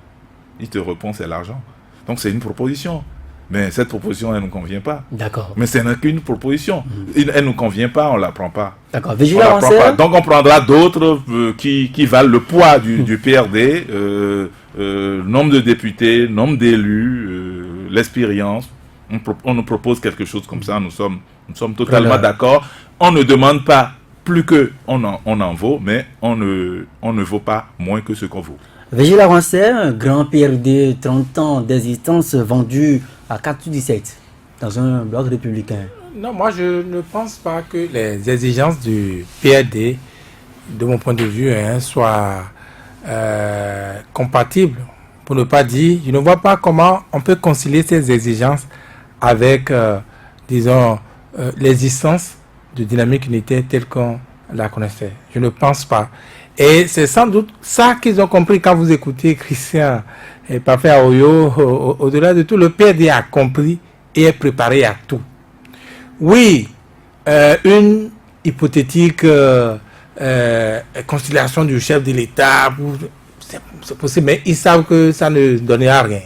Il te répond c'est l'argent. Donc c'est une proposition. Mais cette proposition, elle ne nous convient pas. D'accord. Mais ce n'est qu'une proposition. Elle ne nous convient pas, on ne la prend pas. D'accord. Donc on prendra d'autres qui valent le poids du PRD, nombre de députés, nombre d'élus, l'expérience. On nous propose quelque chose comme ça, nous sommes totalement d'accord. On ne demande pas plus qu'on en vaut, mais on ne vaut pas moins que ce qu'on vaut. Vigile Avancé, un grand PRD, 30 ans d'existence vendu à 4 sur 17 dans un bloc républicain. Non, moi je ne pense pas que les exigences du PRD, de mon point de vue, soient compatibles. Pour ne pas dire, je ne vois pas comment on peut concilier ces exigences avec, disons, l'existence de dynamique unitaire telle qu'on la connaissait. Je ne pense pas. Et c'est sans doute ça qu'ils ont compris quand vous écoutez Christian et Parfait Aoyo. Au-delà de tout, le PRD a compris et est préparé à tout. Oui, une hypothétique conciliation du chef de l'État, c'est possible, mais ils savent que ça ne donnera rien.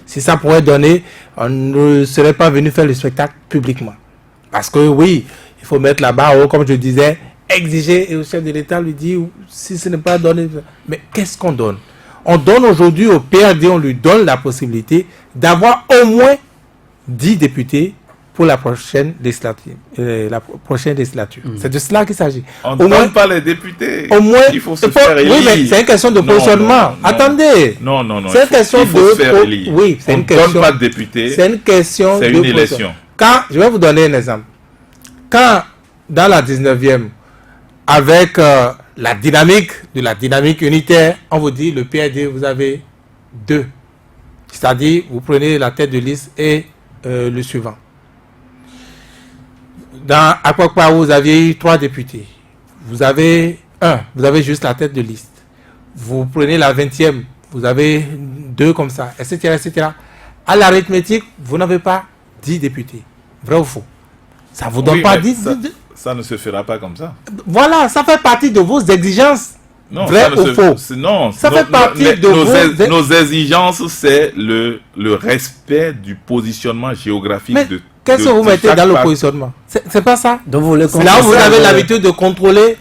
Si ça pourrait donner, on ne serait pas venu faire le spectacle publiquement. Parce que oui, il faut mettre la barre haut, comme je disais, exiger et au chef de l'État lui dire si ce n'est pas donné. Mais qu'est-ce qu'on donne? On donne aujourd'hui au PRD, on lui donne la possibilité d'avoir au moins 10 députés pour la prochaine législature. C'est de cela qu'il s'agit. On ne donne pas les députés. Au moins, il faut se faire élire. Oui, mais c'est une question de positionnement. Attendez. Non. C'est une question de... se faire élire. Oui, c'est une question... On ne donne pas de députés. C'est une question de... C'est une élection. Je vais vous donner un exemple. Quand, dans la 19e, avec la dynamique unitaire, on vous dit, le PRD, vous avez 2. C'est-à-dire, vous prenez la tête de liste et le suivant. Dans Akpakpa, vous aviez eu 3 députés. Vous avez juste la tête de liste. Vous prenez la 20e, vous avez 2 comme ça, etc., etc. À l'arithmétique, vous n'avez pas 10 députés. Vrai ou faux? Ça ne vous donne pas 10... Ça ne se fera pas comme ça. Voilà, ça fait partie de vos exigences. Non, vrai ou faux? Non, ça fait partie de nos exigences, c'est le respect du positionnement géographique. Mais qu'est-ce que vous mettez dans le positionnement? C'est pas ça. Donc vous là, vous avez l'habitude de contrôler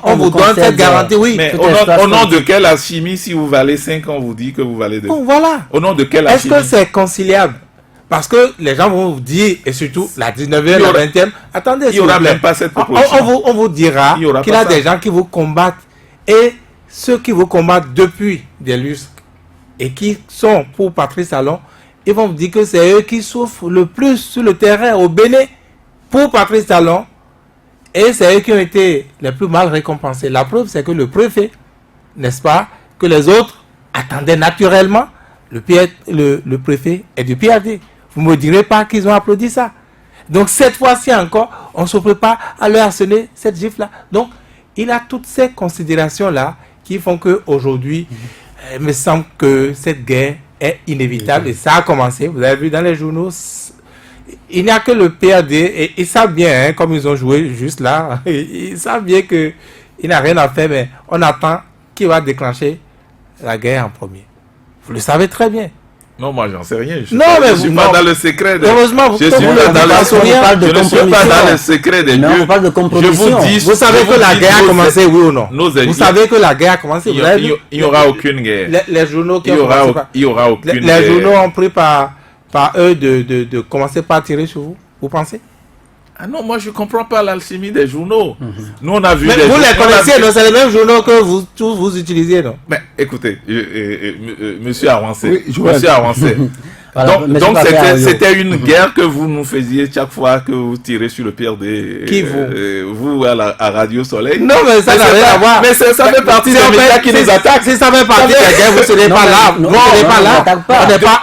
qu'on vous donne cette garantie. Oui. Mais au nom de quelle alchimie, si vous valez 5 ans, on vous dit que vous valez 2? Bon, voilà. Au nom de quelle alchimie? Est-ce que c'est conciliable? Parce que les gens vont vous dire, et surtout la 19e, la 20e, attendez, il n'y aura même pas cette proposition. On vous dira qu'il y a des gens qui vous combattent, et ceux qui vous combattent depuis des lustres et qui sont pour Patrice Talon, ils vont vous dire que c'est eux qui souffrent le plus sur le terrain au Bénin pour Patrice Talon, et c'est eux qui ont été les plus mal récompensés. La preuve, c'est que le préfet, n'est-ce pas, que les autres attendaient naturellement, le préfet est du PRD. Vous ne me direz pas qu'ils ont applaudi ça. Donc cette fois-ci encore, on se prépare à leur asséner cette gifle-là. Donc il y a toutes ces considérations-là qui font qu'aujourd'hui, il me semble que cette guerre est inévitable. Et ça a commencé, vous avez vu dans les journaux, il n'y a que le PRD, et ils savent bien, hein, comme ils ont joué juste là, ils savent bien qu'il n'y a rien à faire, mais on attend qui va déclencher la guerre en premier. Vous le savez très bien. Non, moi, j'en sais rien. Je ne suis pas dans le secret. Heureusement, je ne suis pas dans le secret des lieux. On parle de compromission. Je vous dis, vous savez que la guerre a commencé, oui ou non? Vous savez que la guerre a commencé. Il n'y aura aucune guerre. Les journaux qui il n'y aura aucune guerre. Les journaux ont pris par eux de commencer par tirer sur vous. Vous pensez? Ah non, moi je ne comprends pas l'alchimie des journaux. Nous on a vu. Mais vous les connaissez, non? C'est les mêmes journaux que vous utilisez, non? Mais écoutez, monsieur Avancé, oui, monsieur Avancé. Voilà, donc c'était une guerre que vous nous faisiez chaque fois que vous tirez sur le PRD. Qui vous? Vous à Radio Soleil. Non, mais ça n'a rien à voir. Mais ça fait partie des médias qui nous attaquent. Si ça fait partie de la guerre, vous ne serez pas là. Vous ne serez pas là.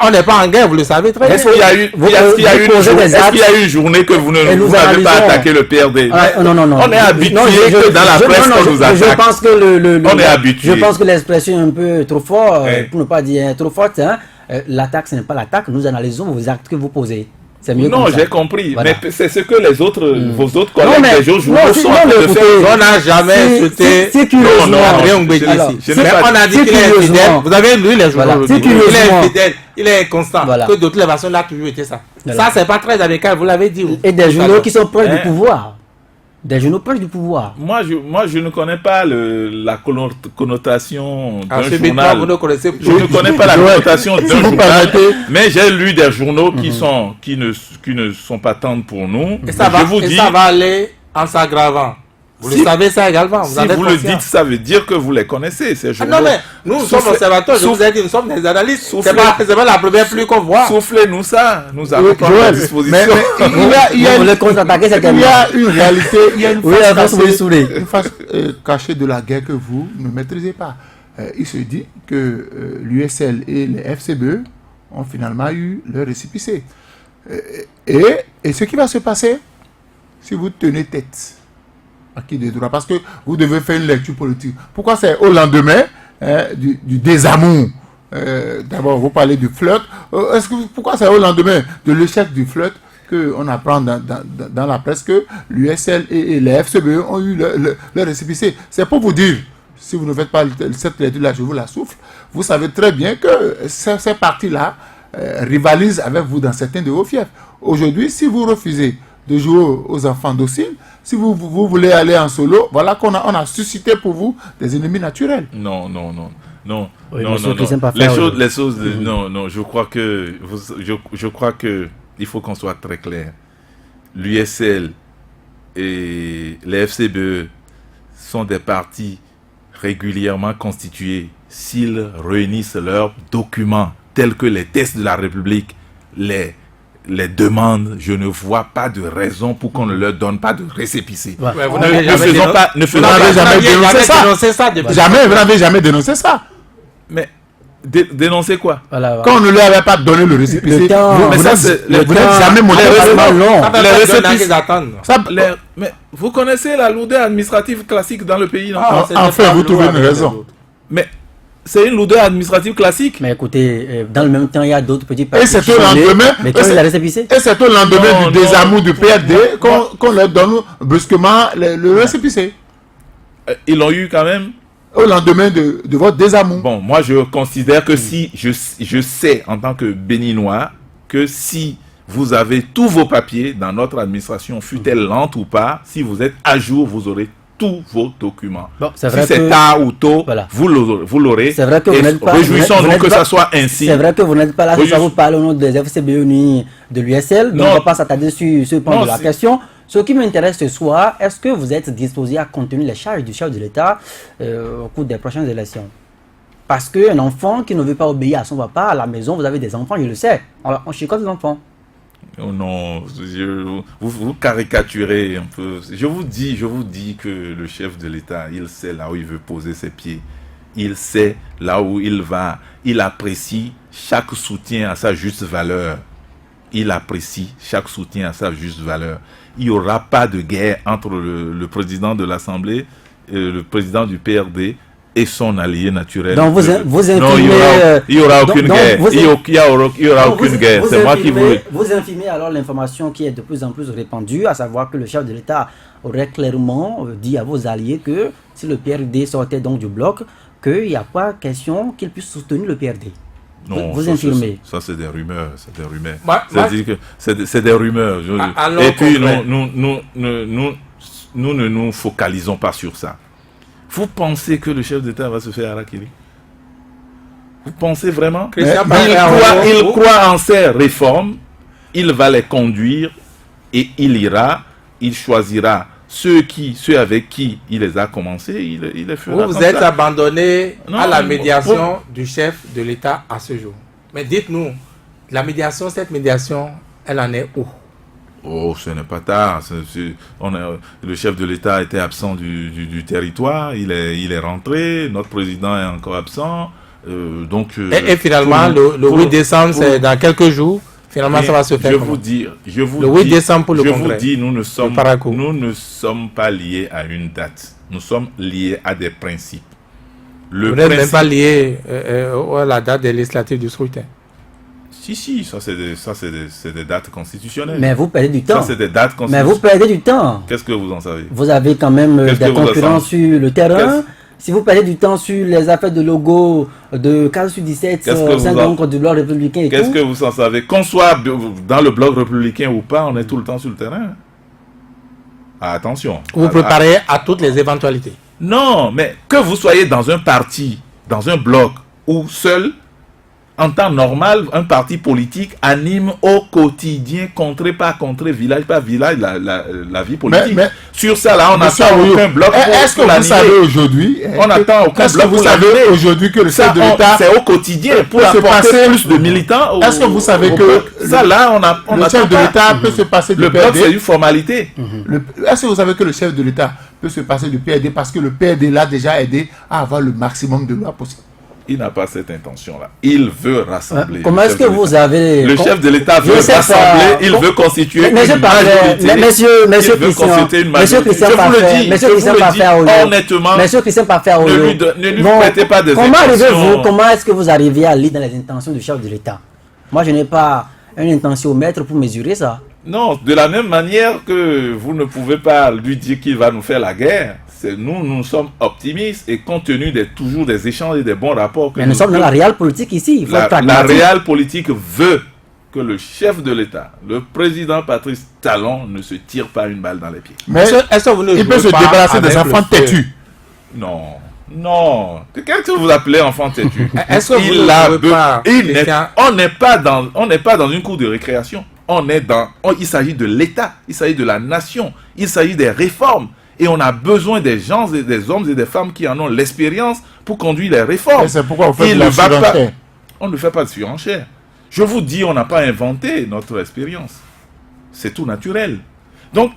On n'est pas en guerre, vous le savez très bien. Est-ce qu'il y a eu une journée que vous n'avez pas attaqué le PRD? Non. On est habitué que dans la presse qu'on nous attaque. Je pense que on est habitué. Je pense que l'expression est un peu trop forte, pour ne pas dire trop forte. L'attaque, ce n'est pas l'attaque. Nous analysons vos actes que vous posez. C'est mieux. Non, j'ai compris. Voilà. Mais c'est ce que les autres, vos autres collègues, les journaux sont en train de faire. On n'a jamais insulté. C'est curieusement. On a dit qu'il est infidèle. Vous avez lu les journaux. C'est curieusement. Il est infidèle. Il est inconstant. Que de toutes les façons, il a toujours été ça. Ça, c'est pas très amical. Vous l'avez dit. Et des journaux qui sont proches du pouvoir. Des journaux proches du pouvoir. Moi, je ne connais pas la connotation d'un journal. Vous ne connaissez je ne connais pas la connotation d'un journal, mais j'ai lu des journaux qui ne sont pas tendres pour nous. Et ça va aller en s'aggravant. Vous le savez ça également. Si vous le dites, ça veut dire que vous les connaissez, ces journaux. Non, mais nous sommes observateurs. Je vous ai dit, nous sommes des analystes. C'est pas la première pluie qu'on voit. Soufflez-nous ça. Nous avons à disposition. Il y a une réalité. Il y a une face cachée de la guerre que vous ne maîtrisez pas. Il se dit que l'USL et les FCBE ont finalement eu leur récépissé. Et ce qui va se passer, si vous tenez tête à qui de droit, parce que vous devez faire une lecture politique. Pourquoi c'est au lendemain du désamour? D'abord, vous parlez du flirt. Pourquoi c'est au lendemain de l'échec du flirt qu'on apprend dans la presse que l'USL et les FCBE ont eu leur récépissé? C'est pour vous dire, si vous ne faites pas cette lecture-là, je vous la souffle, vous savez très bien que ces partis-là rivalisent avec vous dans certains de vos fiefs. Aujourd'hui, si vous refusez de jouer aux enfants dociles, si vous voulez aller en solo, voilà qu'on a suscité pour vous des ennemis naturels. Non. Oui, non. Les choses, non. Je crois que il faut qu'on soit très clair. L'USL et les FCBE sont des partis régulièrement constitués s'ils réunissent leurs documents tels que les tests de la République, les demandes, je ne vois pas de raison pour qu'on ne leur donne pas de récépissé. Ouais, vous n'avez jamais dénoncé ça. Vous n'avez jamais dénoncé ça. Mais dénoncer quoi? Voilà. Quand on ne leur avait pas donné le récépissé, vous n'êtes jamais monté les récépissés. Mais vous connaissez la lourdeur administrative classique dans le pays, non? Enfin, vous trouvez une raison. Mais c'est une lourdeur administrative classique. Mais écoutez, dans le même temps, il y a d'autres petits partis. Et c'est au lendemain. Mais qui l'a récépissé? Et c'est au lendemain du désamour du PRD qu'on leur donne brusquement le récépissé. Ils l'ont eu quand même. Au lendemain de votre désamour. Bon, moi je considère que si je sais en tant que Béninois que si vous avez tous vos papiers dans notre administration, fût-elle lente ou pas, si vous êtes à jour, vous aurez tous vos documents. Bon, c'est si vrai c'est que... tard ou tôt, Voilà. vous l'aurez. C'est vrai que vous n'êtes pas... Réjouissons-nous que ça soit ainsi. C'est vrai que vous n'êtes pas là, ça vous parle au nom des FCBE ni de l'USL, donc on ne va pas s'attarder sur ce point de la question. Ce qui m'intéresse ce soir, est-ce que vous êtes disposé à contenir les charges du chef de l'État au cours des prochaines élections? Parce qu'un enfant qui ne veut pas obéir à son papa, à la maison, vous avez des enfants, je le sais. On chicote les enfants. Oh non, vous caricaturez un peu. Je vous dis que le chef de l'État, il sait là où il veut poser ses pieds. Il sait là où il va. Il apprécie chaque soutien à sa juste valeur. Il apprécie chaque soutien à sa juste valeur. Il n'y aura pas de guerre entre le président de l'Assemblée, le président du PRD et son allié naturel. Donc vous infirmez... Non, il n'y aura aucune guerre. Il n'y aura aucune guerre. C'est moi qui vous... Vous infirmez alors l'information qui est de plus en plus répandue, à savoir que le chef de l'État aurait clairement dit à vos alliés que si le PRD sortait donc du bloc, qu'il n'y a pas question qu'il puisse soutenir le PRD. Non, vous infirmez. Ça, c'est des rumeurs. C'est des rumeurs. C'est-à-dire que c'est des rumeurs. Et puis, nous ne nous focalisons pas sur ça. Vous pensez que le chef d'État va se faire harakiri? Vous pensez vraiment? Il croit en ces réformes. Il va les conduire et il ira. Il choisira ceux avec qui il les a commencés. Il les fera. Vous êtes abandonné à la médiation du chef de l'État à ce jour. Mais dites-nous, cette médiation, elle en est où? Oh, ce n'est pas tard. Le chef de l'État était absent du territoire. Il est rentré. Notre président est encore absent. Et finalement, le 8 décembre, c'est dans quelques jours. Finalement, ça va se faire. Le 8 décembre pour le congrès. Je vous dis, nous ne sommes pas liés à une date. Nous sommes liés à des principes. Vous n'êtes même pas lié à la date des législatives du scrutin. Si, ça c'est des dates constitutionnelles. Mais vous perdez du temps. Ça c'est des dates constitutionnelles. Mais vous perdez du temps. Qu'est-ce que vous en savez? Vous avez quand même des concurrents sur le terrain. Si vous perdez du temps sur les affaires de logo de 15 sur 17 au sein du bloc républicain et tout. Qu'est-ce que vous en savez? Qu'on soit dans le bloc républicain ou pas, on est tout le temps sur le terrain. Attention. Vous préparez à toutes les éventualités. Non, mais que vous soyez dans un parti, dans un bloc ou seul, en temps normal, un parti politique anime au quotidien, contrée par contrée, village par village, la vie politique. Mais sur ça, là, on n'attend aucun bloc pour l'animer. Est-ce que vous savez aujourd'hui... On n'attend aucun bloc pour l'animer. Est-ce que vous savez aujourd'hui que le chef de l'État... C'est au quotidien pour apporter plus de militants. Est-ce que vous savez que... Ça, là, le chef de l'État peut se passer du PRD. Le bloc, c'est une formalité. Est-ce que vous savez que le chef de l'État peut se passer du PRD parce que le PRD l'a déjà aidé à avoir le maximum de lois possible? Il n'a pas cette intention-là. Il veut rassembler. Comment est-ce que vous avez... Le chef de l'État veut rassembler, il veut constituer une majorité. Monsieur Christian Parfait, ne lui prêtez pas des intentions. Comment est-ce que vous arrivez à lire dans les intentions du chef de l'État? Moi, je n'ai pas une intention au mètre pour mesurer ça. Non, de la même manière que vous ne pouvez pas lui dire qu'il va nous faire la guerre. Nous sommes optimistes et compte tenu toujours des échanges et des bons rapports. Mais nous sommes dans la réelle politique ici. La réelle politique veut que le chef de l'État, le président Patrice Talon, ne se tire pas une balle dans les pieds. Mais il peut se débarrasser des enfants têtus. Non. Qu'est-ce que vous appelez enfant têtu? Est-ce que on n'est pas dans une cour de récréation. Il s'agit de l'État, il s'agit de la nation, il s'agit des réformes. Et on a besoin des gens, et des hommes et des femmes qui en ont l'expérience pour conduire les réformes. Et c'est pourquoi on fait de la surenchère. On ne fait pas de surenchère. Je vous dis, on n'a pas inventé notre expérience. C'est tout naturel. Donc,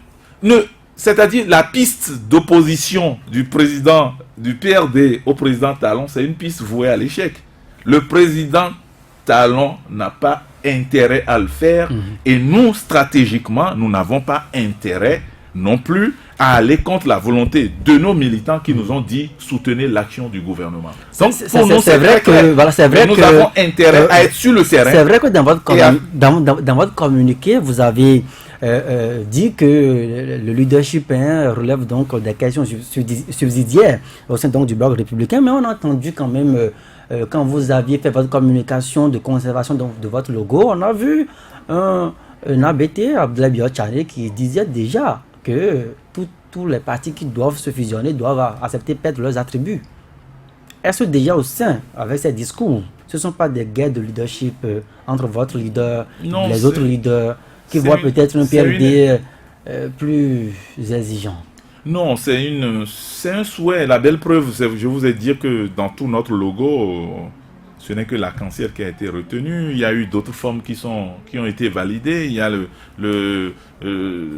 c'est-à-dire la piste d'opposition du président du PRD au président Talon, c'est une piste vouée à l'échec. Le président Talon n'a pas intérêt à le faire. Et nous, stratégiquement, nous n'avons pas intérêt non plus à aller contre la volonté de nos militants qui nous ont dit soutenir l'action du gouvernement. Donc, c'est vrai que nous avons intérêt à être sur le terrain. C'est vrai que dans votre communiqué, vous avez dit que le leadership relève donc des questions subsidiaires au sein donc du bloc républicain, mais on a entendu quand même, quand vous aviez fait votre communication de conservation de votre logo, on a vu un ABT, Abdoulaye Biotchare, qui disait déjà que tous les partis qui doivent se fusionner doivent accepter perdre leurs attributs. Est-ce que déjà au sein, avec ces discours, ce ne sont pas des guerres de leadership entre votre leader et les autres leaders qui voient peut-être un PRD plus exigeant? Non, c'est un souhait. La belle preuve, je vous ai dit que dans tout notre logo, ce n'est que l'arc-en-ciel qui a été retenu. Il y a eu d'autres formes qui ont été validées. Il y a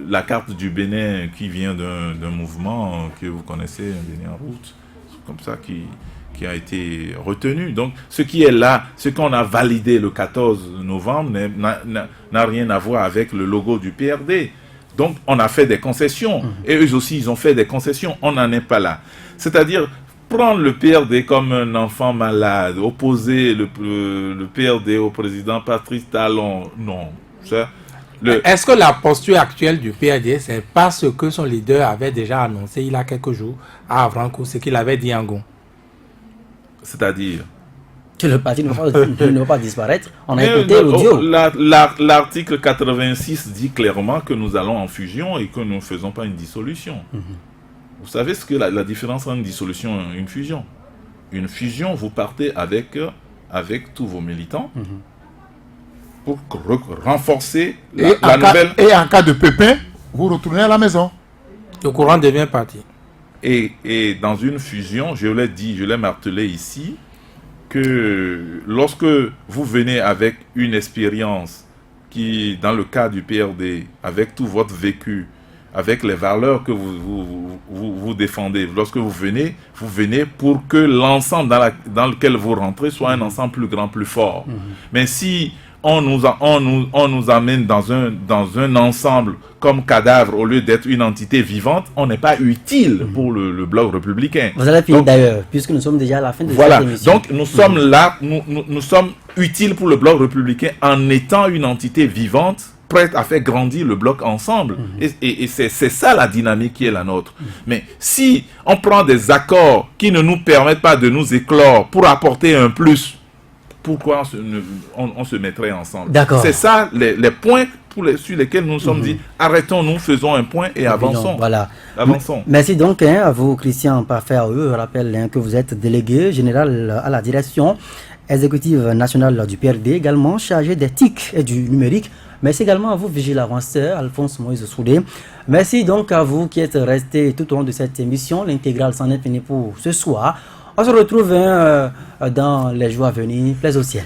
la carte du Bénin qui vient d'un mouvement que vous connaissez, un Bénin en route. C'est comme ça qui a été retenu. Donc, ce qui est là, ce qu'on a validé le 14 novembre n'a rien à voir avec le logo du PRD. Donc, on a fait des concessions. Et eux aussi, ils ont fait des concessions. On n'en est pas là. C'est-à-dire, prendre le PRD comme un enfant malade, opposer le PRD au président Patrice Talon, non. Est-ce que la posture actuelle du PRD, c'est pas ce que son leader avait déjà annoncé il y a quelques jours à Avrancourt, ce qu'il avait dit en Gon? C'est-à-dire que le parti ne va pas disparaître. On a écouté l'audio. L'article 86 dit clairement que nous allons en fusion et que nous ne faisons pas une dissolution. Vous savez ce que la différence entre une dissolution et une fusion? Une fusion, vous partez avec tous vos militants pour renforcer la nouvelle... Et en cas de pépin, vous retournez à la maison. Le courant devient parti. Et dans une fusion, je l'ai dit, je l'ai martelé ici, que lorsque vous venez avec une expérience qui, dans le cas du PRD, avec tout votre vécu, avec les valeurs que vous défendez, lorsque vous venez pour que l'ensemble dans lequel vous rentrez soit un ensemble plus grand, plus fort. Mais si on nous amène dans un ensemble comme cadavre au lieu d'être une entité vivante, on n'est pas utile pour le bloc républicain. Vous allez finir d'ailleurs, puisque nous sommes déjà à la fin de cette émission. Donc nous sommes là, nous sommes utiles pour le bloc républicain en étant une entité vivante, prête à faire grandir le bloc ensemble. Et c'est ça la dynamique qui est la nôtre. Mais si on prend des accords qui ne nous permettent pas de nous éclore pour apporter un plus, pourquoi on se mettrait ensemble? C'est ça les points sur lesquels nous nous sommes dit, arrêtons-nous, faisons un point et avançons. Voilà. Avançons. Merci donc à vous, Christian Parfait. Je rappelle que vous êtes délégué général à la direction exécutive nationale du PRD, également chargé des TIC et du numérique. Merci également à vous, Vigile Avanceur, Alphonse Moïse Soudé. Merci donc à vous qui êtes restés tout au long de cette émission. L'intégrale s'en est finie pour ce soir. On se retrouve dans les jours à venir. Plaise au ciel.